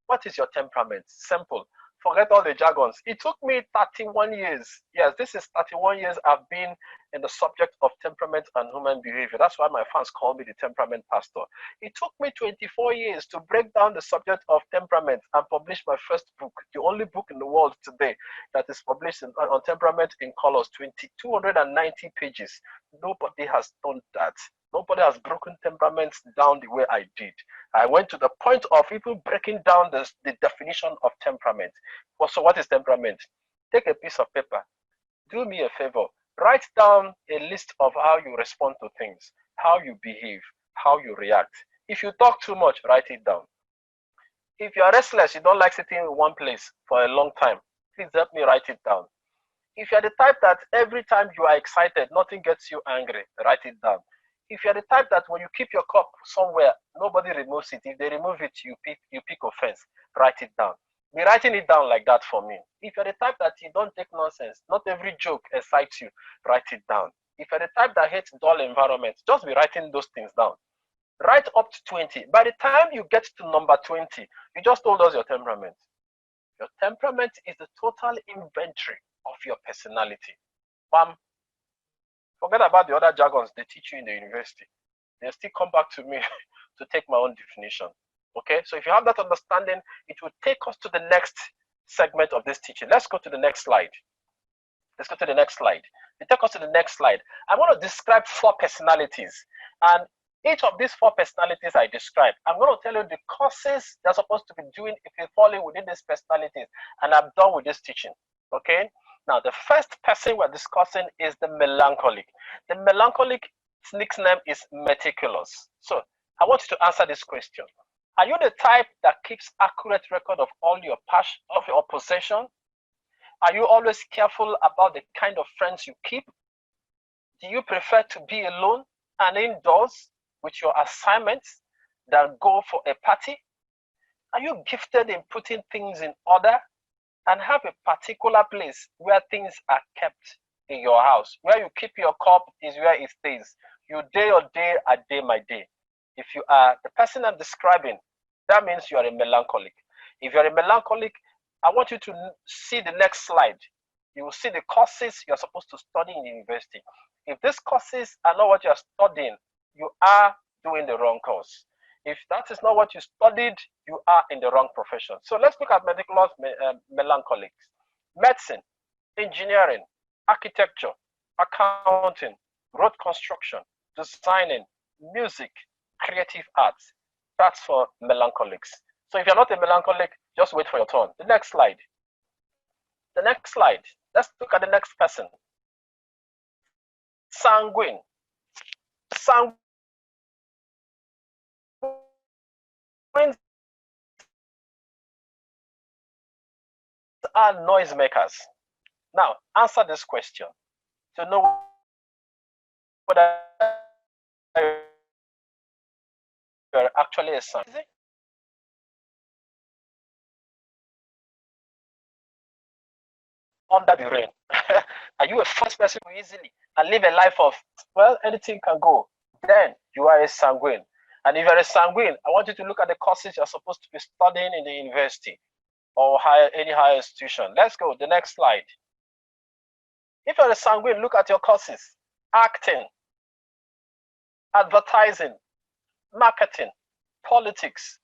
What is your temperament? Simple. Forget all the jargons. It took me 31 years. Yes, this is 31 years I've been in the subject of temperament and human behavior. That's why my fans call me the temperament pastor. It took me 24 years to break down the subject of temperament and publish my first book, the only book in the world today that is published on temperament in colors, 290 pages. Nobody has done that. Nobody has broken temperaments down the way I did. I went to the point of even breaking down the definition of temperament. So what is temperament? Take a piece of paper. Do me a favor. Write down a list of how you respond to things, how you behave, how you react. If you talk too much, write it down. If you are restless, you don't like sitting in one place for a long time, please help me write it down. If you are the type that every time you are excited, nothing gets you angry, write it down. If you're the type that when you keep your cup somewhere, nobody removes it. If they remove it, you pick offense. Write it down. Be writing it down like that for me. If you're the type that you don't take nonsense, not every joke excites you, write it down. If you're the type that hates dull environment, just be writing those things down. Write up to 20. By the time you get to number 20, you just told us your temperament. Your temperament is the total inventory of your personality. Bam. Forget about the other jargons they teach you in the university. They still come back to me to take my own definition. Okay, so if you have that understanding, it will take us to the next segment of this teaching. Let's go to the next slide. Let's go to the next slide. It take us to the next slide. I want to describe 4 personalities. And each of these 4 personalities I described, I'm going to tell you the courses they're supposed to be doing if you fall in within these personalities. And I'm done with this teaching. Okay. Now, the first person we're discussing is the melancholic. The melancholic nickname is meticulous. So, I want you to answer this question. Are you the type that keeps accurate record of all your possession? Are you always careful about the kind of friends you keep? Do you prefer to be alone and indoors with your assignments than go for a party? Are you gifted in putting things in order? and have a particular place where things are kept in your house. Where you keep your cup is where it stays. You day your day, I day my day. If you are the person I'm describing, that means you are a melancholic. If you're a melancholic, I want you to see the next slide. You will see the courses you're supposed to study in the university. If these courses are not what you're studying, you are doing the wrong course. If that is not what you studied, you are in the wrong profession. So let's look at meticulous melancholics. Medicine, engineering, architecture, accounting, road construction, designing, music, creative arts. That's for melancholics. So if you're not a melancholic, just wait for your turn. The next slide. The next slide. Let's look at the next person. Sanguine. Sanguine are noisemakers. Now, answer this question to know whether you're actually a sanguine. Under the rain. Are you a first person who easily and live a life of, well, anything can go? Then you are a sanguine. And if you're a sanguine, I want you to look at the courses you're supposed to be studying in the university or any higher institution. Let's go. The next slide. If you're a sanguine, look at your courses. Acting, advertising, marketing, politics,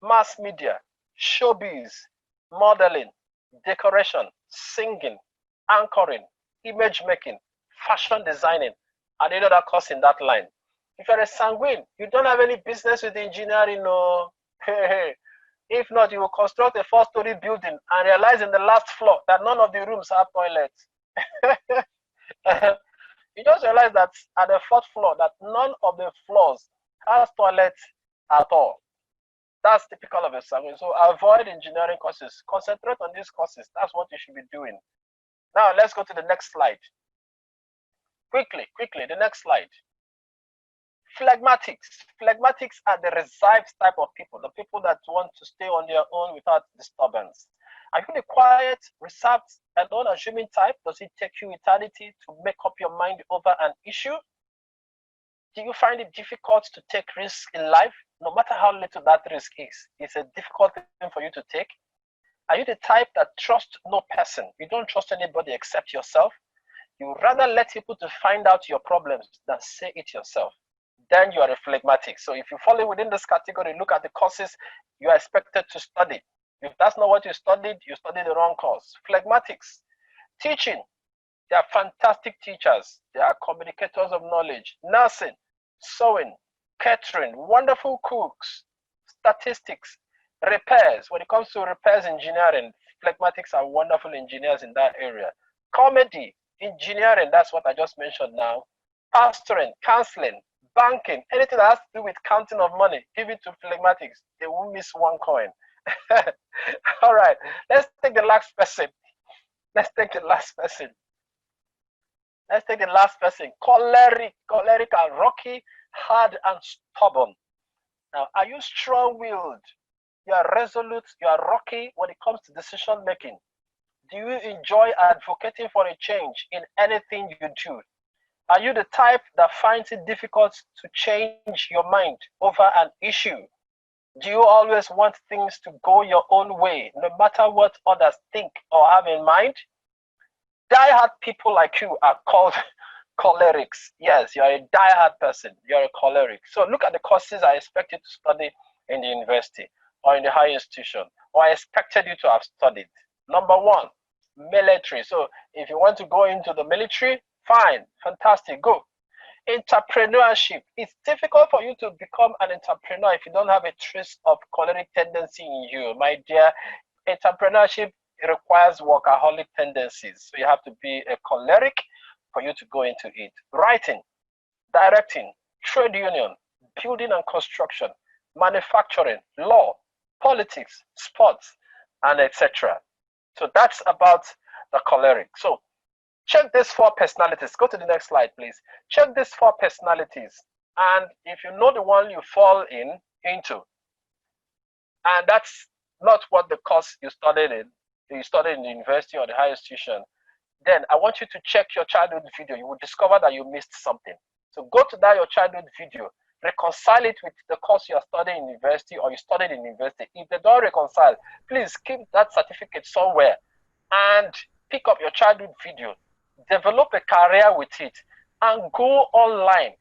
mass media, showbiz, modeling, decoration, singing, anchoring, image making, fashion designing, and any other course in that line. If you're a sanguine, you don't have any business with engineering, no. If not, you will construct a 4-story building and realize in the last floor that none of the rooms have toilets. You just realize that at the 4th floor that none of the floors has toilets at all. That's typical of a sanguine. So avoid engineering courses. Concentrate on these courses. That's what you should be doing. Now let's go to the next slide. Quickly, the next slide. Phlegmatics. Phlegmatics are the reserved type of people, the people that want to stay on their own without disturbance. Are you the quiet, reserved, and unassuming type? Does it take you eternity to make up your mind over an issue? Do you find it difficult to take risks in life? No matter how little that risk is, it's a difficult thing for you to take. Are you the type that trusts no person? You don't trust anybody except yourself. You rather let people to find out your problems than say it yourself. Then you are a phlegmatic. So if you fall within this category, look at the courses you are expected to study. If that's not what you studied the wrong course. Phlegmatics. Teaching. They are fantastic teachers. They are communicators of knowledge. Nursing, sewing, catering, wonderful cooks, statistics, repairs. When it comes to repairs engineering, phlegmatics are wonderful engineers in that area. Comedy, engineering, that's what I just mentioned now. Pastoring, counseling, banking, anything that has to do with counting of money, give it to phlegmatics. They won't miss one coin. All right, let's take the last person. Let's take the last person. Choleric and rocky, hard and stubborn. Now, are you strong-willed? You are resolute, you are rocky when it comes to decision making. Do you enjoy advocating for a change in anything you do? Are you the type that finds it difficult to change your mind over an issue? Do you always want things to go your own way, no matter what others think or have in mind? Die-hard people like you are called cholerics. Yes, you're a die-hard person. You're a choleric. So look at the courses I expect you to study in the university or in the higher institution, or I expected you to have studied. Number 1, military. So if you want to go into the military, fine, fantastic, go. Entrepreneurship. It's difficult for you to become an entrepreneur if you don't have a trace of choleric tendency in you. My dear, entrepreneurship requires workaholic tendencies. So you have to be a choleric for you to go into it. Writing, directing, trade union, building and construction, manufacturing, law, politics, sports, and etc. So that's about the choleric. So check these 4 personalities. Go to the next slide, please. Check these 4 personalities. And if you know the one you fall into, and that's not what the course you studied in, you studied in the university or the higher institution, then I want you to check your childhood video. You will discover that you missed something. So go to that your childhood video, reconcile it with the course you are studying in university or you studied in university. If they don't reconcile, please keep that certificate somewhere and pick up your childhood video, develop a career with it, and go online.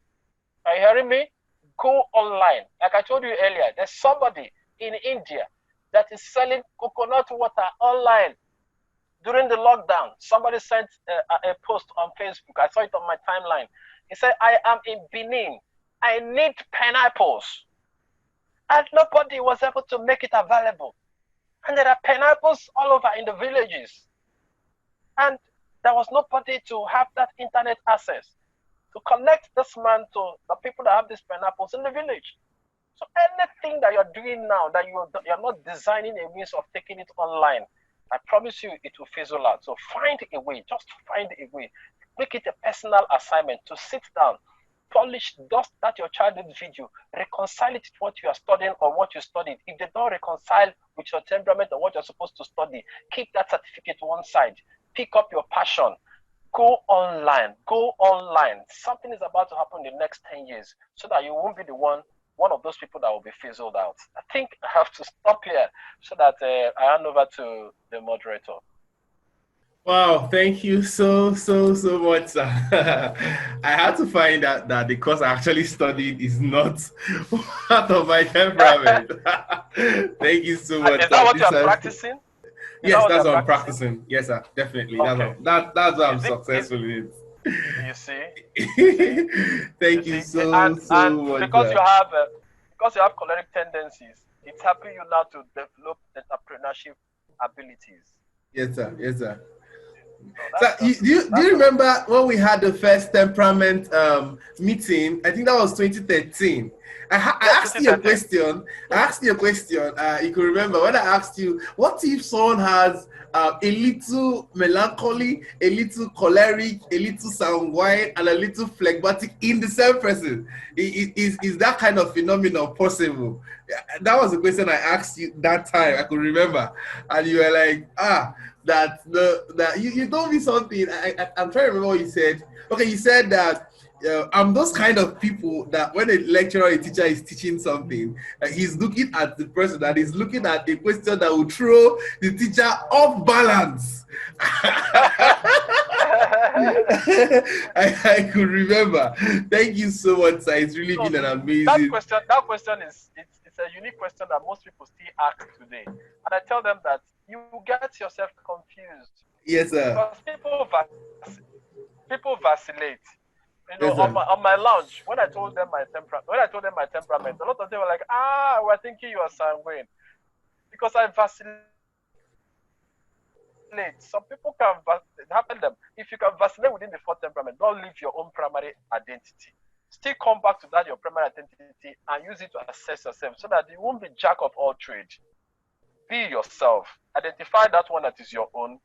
Are you hearing me? Go online. Like I told you earlier, there's somebody in India that is selling coconut water online. During the lockdown, somebody sent a post on Facebook. I saw it on my timeline. He said, I am in Benin. I need pineapples. And nobody was able to make it available. And there are pineapples all over in the villages. And there was nobody to have that internet access to connect this man to the people that have these pineapples in the village. So anything that you're doing now that you're not designing a means of taking it online, I promise you it will fizzle out. So find a way, just find a way. Make it a personal assignment to sit down, polish, dust that your childhood video, reconcile it with what you are studying or what you studied. If they don't reconcile with your temperament or what you're supposed to study, keep that certificate one side. Pick up your passion. Go online. Go online. Something is about to happen in the next 10 years so that you won't be the one of those people that will be fizzled out. I think I have to stop here so that I hand over to the moderator. Wow, thank you so much, sir. I had to find out that the course I actually studied is not part of my temperament. Thank you so much. Is that what you're practicing? Yes, that's what I'm practicing. Yes, sir, definitely. Okay. That's what I'm successful in. You see? Thank you so much. Because you have choleric tendencies, it's helping you now to develop entrepreneurship abilities. Yes, sir. Yes, sir. So do you remember when we had the first temperament meeting? I think that was 2013. I asked you a question. You can remember when I asked you, what if someone has a little melancholy, a little choleric, a little sanguine, and a little phlegmatic in the same person? Is that kind of phenomenon possible? That was the question I asked you that time. I could remember, and you were like, that you told me something. I'm trying to remember what you said. Okay, you said that I'm those kind of people that when a lecturer or a teacher is teaching something, he's looking at the person that is looking at the question that will throw the teacher off balance. I could remember. Thank you so much, sir. It's really been an amazing. That question is it's a unique question that most people still ask today, and I tell them that you get yourself confused. Yes, sir. Because people vacillate. You know, yes, on my lounge, when I told them my temperament, a lot of them were like, we're thinking you are sanguine. Because I vacillate. Some people can happen them. If you can vacillate within the four temperament, don't leave your own primary identity. Still come back to that your primary identity and use it to assess yourself so that you won't be jack of all trades. Be yourself. Identify that one that is your own.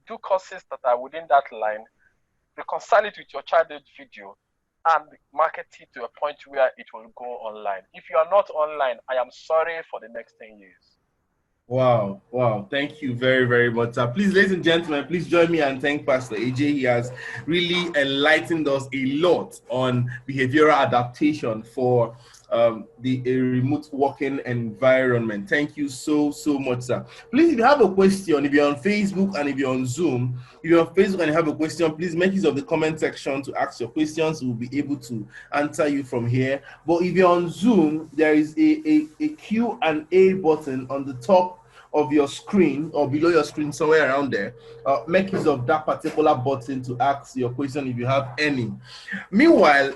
Do courses that are within that line. Reconcile it with your childhood video and market it to a point where it will go online. If you are not online, I am sorry for the next 10 years. Wow. Thank you very, very much, sir. Please, ladies and gentlemen, please join me and thank Pastor Ejeh. He has really enlightened us a lot on behavioral adaptation for the remote working environment. Thank you so much, sir. Please, if you have a question, if you're on Facebook and if you're on Zoom, if you're on Facebook and you have a question, please make use of the comment section to ask your questions. We'll be able to answer you from here. But if you're on Zoom, there is a Q&A button on the top of your screen or below your screen, somewhere around there. Make use of that particular button to ask your question if you have any. Meanwhile,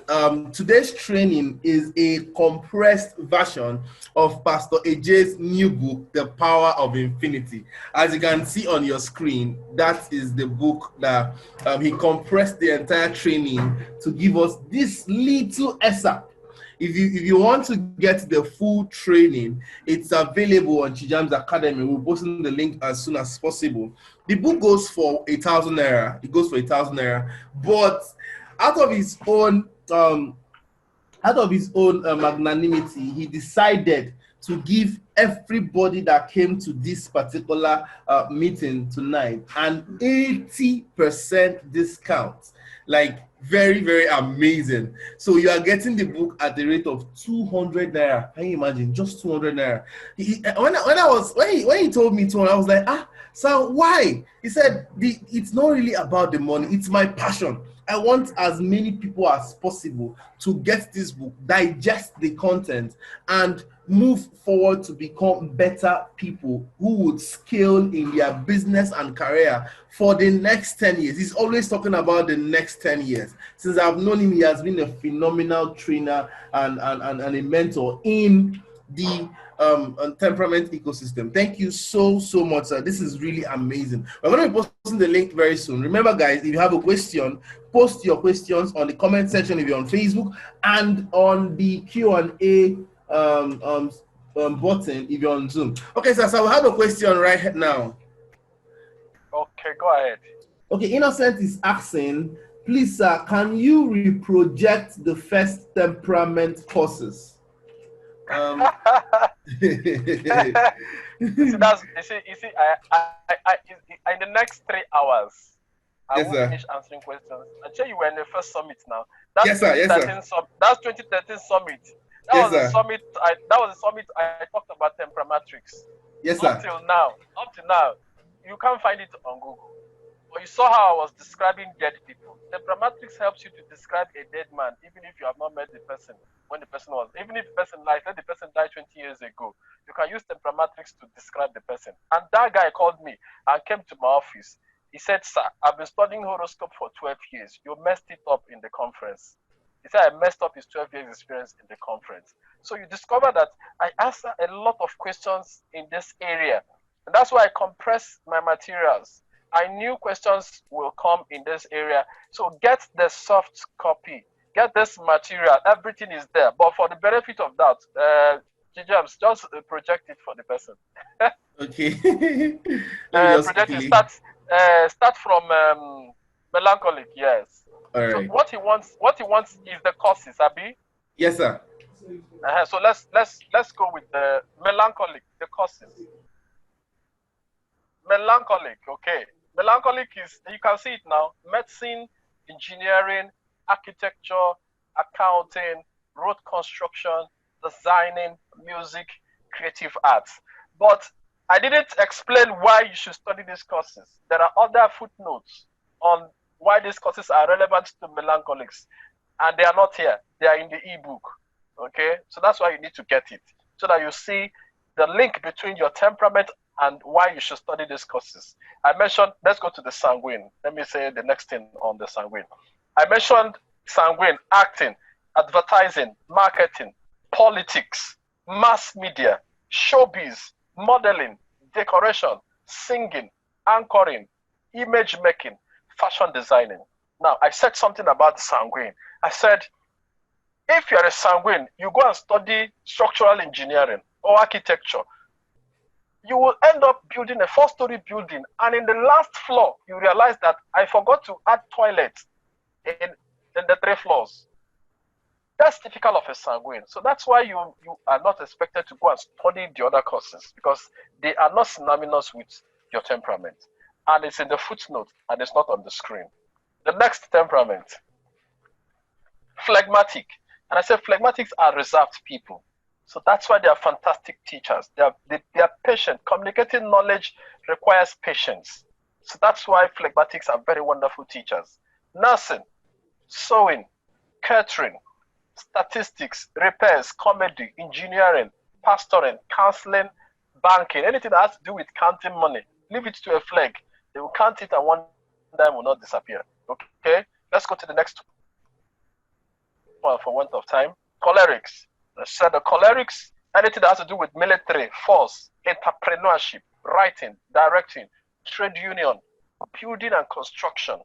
today's training is a compressed version of Pastor Ejeh's new book, The Power of Infinity. As you can see on your screen, that is the book that he compressed the entire training to give us this little excerpt. If you want to get the full training, it's available on Chijam's Academy. We'll post the link as soon as possible. The book goes for 1,000 naira. It goes for 1,000 naira. But out of his own out of his own magnanimity, he decided to give everybody that came to this particular meeting tonight an 80% discount. Like, very, very amazing. So you are getting the book at the rate of 200 naira. Can you imagine? Just 200 naira. When he told me 200, I was like, so why? He said, it's not really about the money, it's my passion. I want as many people as possible to get this book, digest the content, and move forward to become better people who would scale in their business and career for the next 10 years. He's always talking about the next 10 years. Since I've known him, he has been a phenomenal trainer and a mentor in the temperament ecosystem. Thank you so much, sir. This is really amazing. We're going to be posting the link very soon. Remember, guys, if you have a question, post your questions on the comment section if you're on Facebook, and on the Q&A button if you're on Zoom. Okay, sir, so we have a question right now. Okay, go ahead. Okay, Innocent is asking, please, sir, can you reproject the first temperament courses? You see, in the next 3 hours, I will finish answering questions. I tell you, we're in the first summit now. That's yes, sir. That's 2013 summit. That was the summit. That was the summit I talked about temperamatrix. Yes, sir. Up till now, you can't find it on Google. But you saw how I was describing dead people. Temperamatrix helps you to describe a dead man, even if you have not met the person when the person was. Even if the person died, let the person die 20 years ago. You can use temperamatrix to describe the person. And that guy called me and came to my office. He said, sir, I've been studying horoscope for 12 years. You messed it up in the conference. He said, I messed up his 12 years experience in the conference. So you discover that I answer a lot of questions in this area. And that's why I compress my materials. I knew questions will come in this area. So get the soft copy. Get this material. Everything is there. But for the benefit of that, James, just project it for the person. Okay. Project it. Start from melancholic. Yes. All right. So what he wants is the courses, Abi. Yes, sir. So let's go with the melancholic, the courses. Melancholic, okay. Melancholic is, you can see it now, medicine, engineering, architecture, accounting, road construction, designing, music, creative arts. But I didn't explain why you should study these courses. There are other footnotes on why these courses are relevant to melancholics, and they are not here. They are in the ebook, okay? So that's why you need to get it, so that you see the link between your temperament and why you should study these courses. I mentioned, let's go to the sanguine. Let me say the next thing on the sanguine. I mentioned sanguine, acting, advertising, marketing, politics, mass media, showbiz, modeling, decoration, singing, anchoring, image making, fashion designing. Now, I said something about the sanguine. I said, if you're a sanguine, you go and study structural engineering or architecture, you will end up building a 4-story building, and in the last floor, you realize that I forgot to add toilets in the 3 floors. That's typical of a sanguine. So that's why you are not expected to go and study the other courses, because they are not synonymous with your temperament. And it's in the footnote, and it's not on the screen. The next temperament, phlegmatic. And I said phlegmatics are reserved people. So that's why they are fantastic teachers. They are patient. Communicating knowledge requires patience. So that's why phlegmatics are very wonderful teachers. Nursing, sewing, catering, statistics, repairs, comedy, engineering, pastoring, counseling, banking, anything that has to do with counting money, leave it to a flag. They will count it and one dime will not disappear. Okay, let's go to the next one for want of time. Cholerics. I said the cholerics, anything that has to do with military, force, entrepreneurship, writing, directing, trade union, building and construction,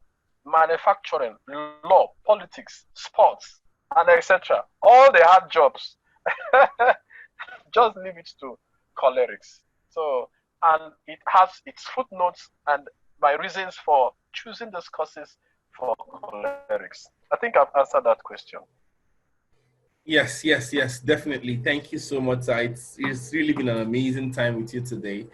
manufacturing, law, politics, sports, and etc. All the hard jobs. Just leave it to cholerics. So, and it has its footnotes and my reasons for choosing those courses for cholerics. I think I've answered that question. Yes, yes, yes, definitely. Thank you so much, sir. It's really been an amazing time with you today.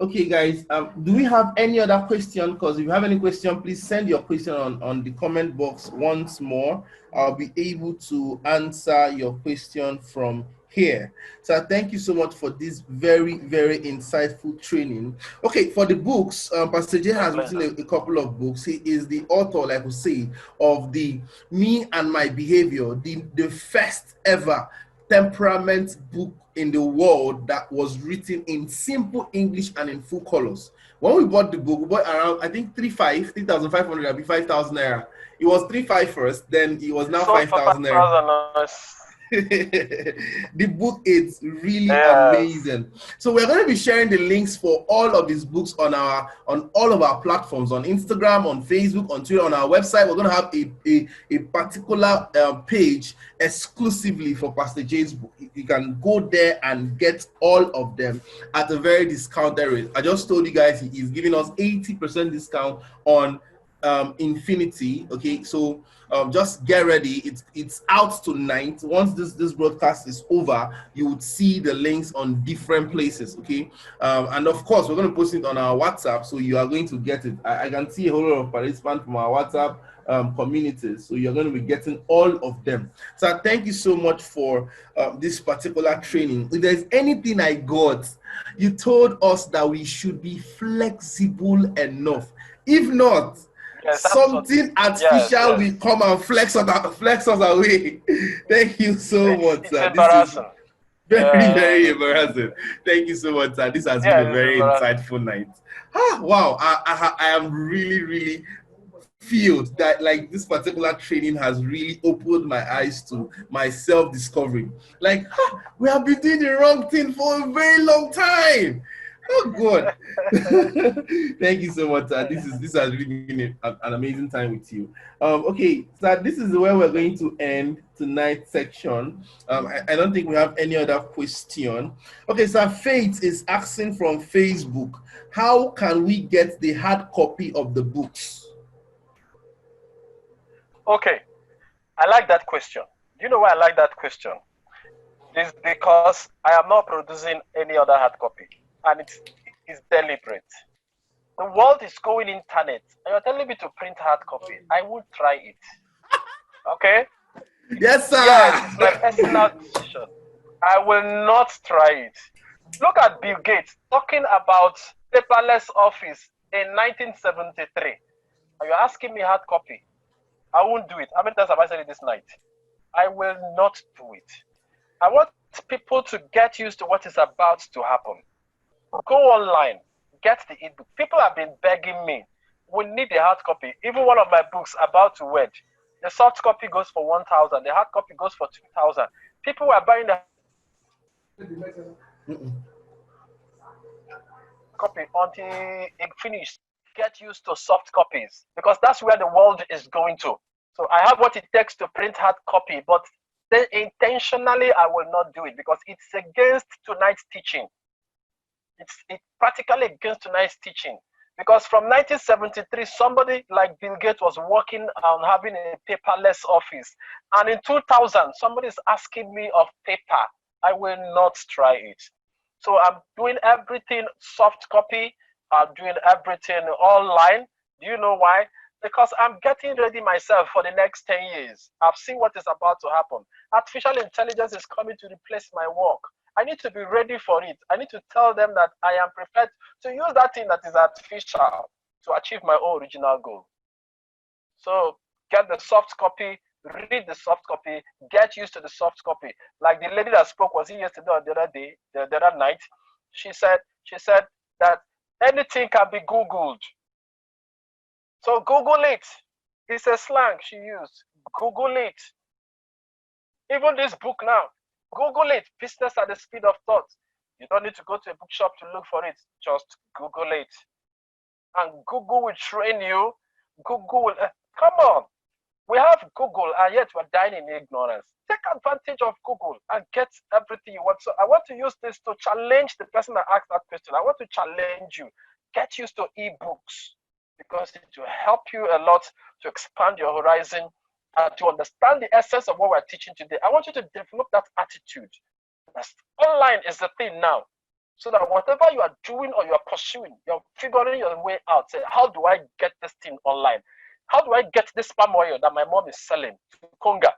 Okay, guys, do we have any other question? Because if you have any question, please send your question on the comment box once more. I'll be able to answer your question from here. So thank you so much for this very, very insightful training. Okay, for the books, Pastor J My has written pleasure. a couple of books. He is the author, like we say, of the Me and My Behavior, the first ever temperament book in the world that was written in simple English and in full colors. When we bought the book, we bought around, I think, 3,500, I'll be 5,000 naira. It was 3,500 first, then it was now Sold for 5,000 naira. 5,000. The book is really Yes. amazing. So we're going to be sharing the links for all of these books on all of our platforms, on Instagram, on Facebook, on Twitter, on our website. We're going to have a particular page exclusively for Pastor J's book. You can go there and get all of them at a very discounted rate. I just told you guys he's giving us 80% discount on Infinity. Okay, so just get ready. It's out tonight. Once this broadcast is over, you would see the links on different places. Okay, and of course we're going to post it on our WhatsApp, so you are going to get it. I can see a whole lot of participants from our WhatsApp communities, so you're going to be getting all of them. So thank you so much for this particular training. If there's anything I got, you told us that we should be flexible enough. If not, Yes, that's what. something Yes, artificial yes. will come and flex us away. Thank you so much, It's sir. This is embarrassing. very, very Yes. embarrassing. Thank you so much, sir. This has been a Yeah, it's very embarrassing. insightful night. Wow. I am really, really feel that like this particular training has really opened my eyes to my self-discovery. Like, we have been doing the wrong thing for a very long time. Oh God. Thank you so much, sir. This has really been an amazing time with you. Okay, so this is where we're going to end tonight's section. I don't think we have any other question. Okay, so Faith is asking from Facebook, how can we get the hard copy of the books? Okay, I like that question. Do you know why I like that question? It's because I am not producing any other hard copy, and it's deliberate. The world is going internet, and you're telling me to print hard copy. I will try it. Okay? Yes, Yes, it's my sir. personal decision. I will not try it. Look at Bill Gates talking about paperless office in 1973. Are you asking me hard copy? I won't do it. How many times have I said it this night? I will not do it. I want people to get used to what is about to happen. Go online, get the ebook. People have been begging me, we need a hard copy. Even one of my books, About to Wed, the soft copy goes for 1,000, the hard copy goes for 2,000. People were buying the copy until it finished. Get used to soft copies because that's where the world is going to. So I have what it takes to print hard copy, but then intentionally I will not do it because it's against tonight's teaching. It's practically against tonight's teaching. Because from 1973, somebody like Bill Gates was working on having a paperless office. And in 2000, somebody is asking me of paper. I will not try it. So I'm doing everything soft copy. I'm doing everything online. Do you know why? Because I'm getting ready myself for the next 10 years. I've seen what is about to happen. Artificial intelligence is coming to replace my work. I need to be ready for it. I need to tell them that I am prepared to use that thing that is artificial to achieve my own original goal. So get the soft copy, read the soft copy, get used to the soft copy. Like the lady that spoke, was it yesterday or the other day, the other night? She said that anything can be Googled. So Google it. It's a slang she used. Google it. Even this book now, Google it. Business at the speed of thought. You don't need to go to a bookshop to look for it. Just Google it. And Google will train you. Google will, come on. We have Google and yet we're dying in ignorance. Take advantage of Google and get everything you want. So I want to use this to challenge the person that asked that question. I want to challenge you. Get used to ebooks because it will help you a lot to expand your horizon to understand the essence of what we're teaching today, I want you to develop that attitude. That's, online is the thing now. So that whatever you are doing or you are pursuing, you're figuring your way out. Say, how do I get this thing online? How do I get this palm oil that my mom is selling to Conga?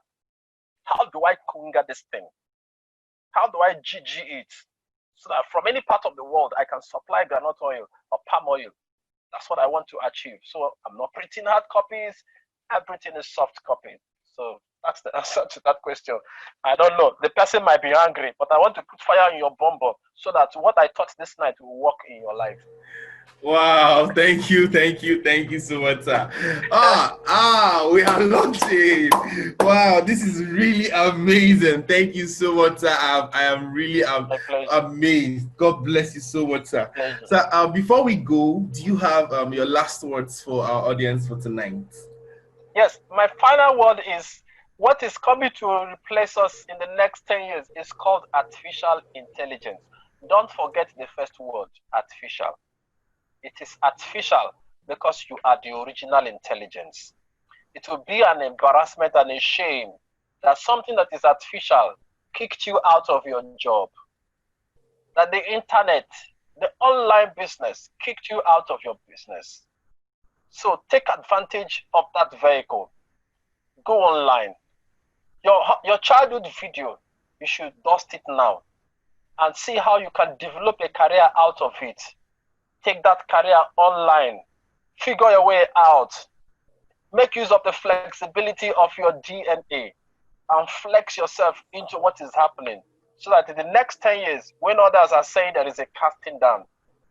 How do I Conga this thing? How do I GG it? So that from any part of the world, I can supply granite oil or palm oil. That's what I want to achieve. So I'm not printing hard copies. Everything is soft copy. So that's the answer to that question. I don't know. The person might be angry, but I want to put fire in your bomber so that what I taught this night will work in your life. Wow, thank you so much, sir. We are launching. Wow, this is really amazing. Thank you so much, sir. I am really amazed. God bless you so much, sir. So before we go, do you have your last words for our audience for tonight? Yes, my final word is what is coming to replace us in the next 10 years is called artificial intelligence. Don't forget the first word, artificial. It is artificial because you are the original intelligence. It will be an embarrassment and a shame that something that is artificial kicked you out of your job. That the internet, the online business kicked you out of your business. So take advantage of that vehicle. Go online. Your childhood video, you should dust it now and see how you can develop a career out of it. Take that career online. Figure your way out. Make use of the flexibility of your DNA and flex yourself into what is happening so that in the next 10 years, when others are saying there is a casting down,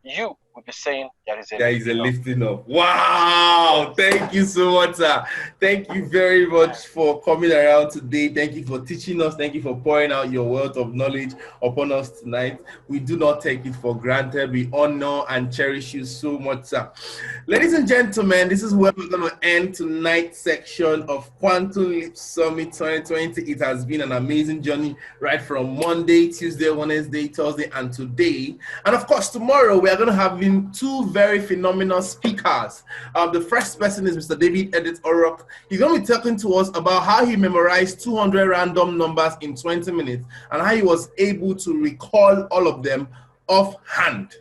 you will be saying there is a lifting up. Wow, thank you so much, sir. Thank you very much for coming around today. Thank you for teaching us. Thank you for pouring out your wealth of knowledge upon us tonight. We do not take it for granted. We honor and cherish you so much, sir. Ladies and gentlemen, this is where we're going to end tonight's section of Quantum Leap Summit 2020. It has been an amazing journey right from Monday, Tuesday, Wednesday, Thursday, and today. And of course, tomorrow we are going to have two very phenomenal speakers. The first person is Mr. David Edith Orok. He's going to be talking to us about how he memorized 200 random numbers in 20 minutes and how he was able to recall all of them offhand.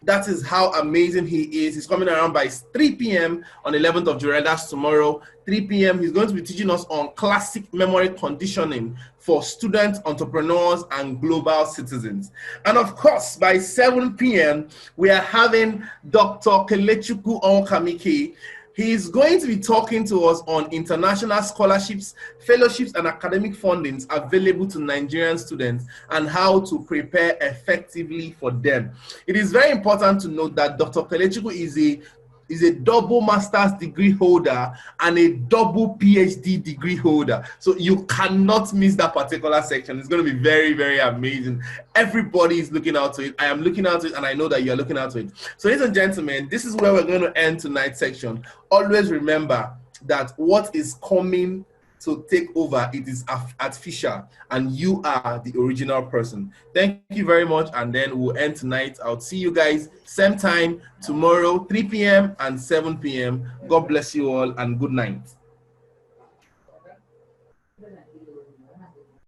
That is how amazing he is. He's coming around by 3 p.m. on 11th of July. That's tomorrow, 3 p.m. He's going to be teaching us on classic memory conditioning for students, entrepreneurs, and global citizens. And of course, by 7 p.m., we are having Dr. Kelechukwu Onkamike. He's going to be talking to us on international scholarships, fellowships, and academic fundings available to Nigerian students and how to prepare effectively for them. It is very important to note that Dr. Kelechukwu is a double master's degree holder and a double PhD degree holder. So you cannot miss that particular section. It's going to be very, very amazing. Everybody is looking out to it. I am looking out to it, and I know that you're looking out to it. So ladies and gentlemen, this is where we're going to end tonight's section. Always remember that what is coming to take over, it is artificial, and you are the original person. Thank you very much, and then we'll end tonight. I'll see you guys same time tomorrow, 3 p.m. and 7 p.m. God bless you all, and good night.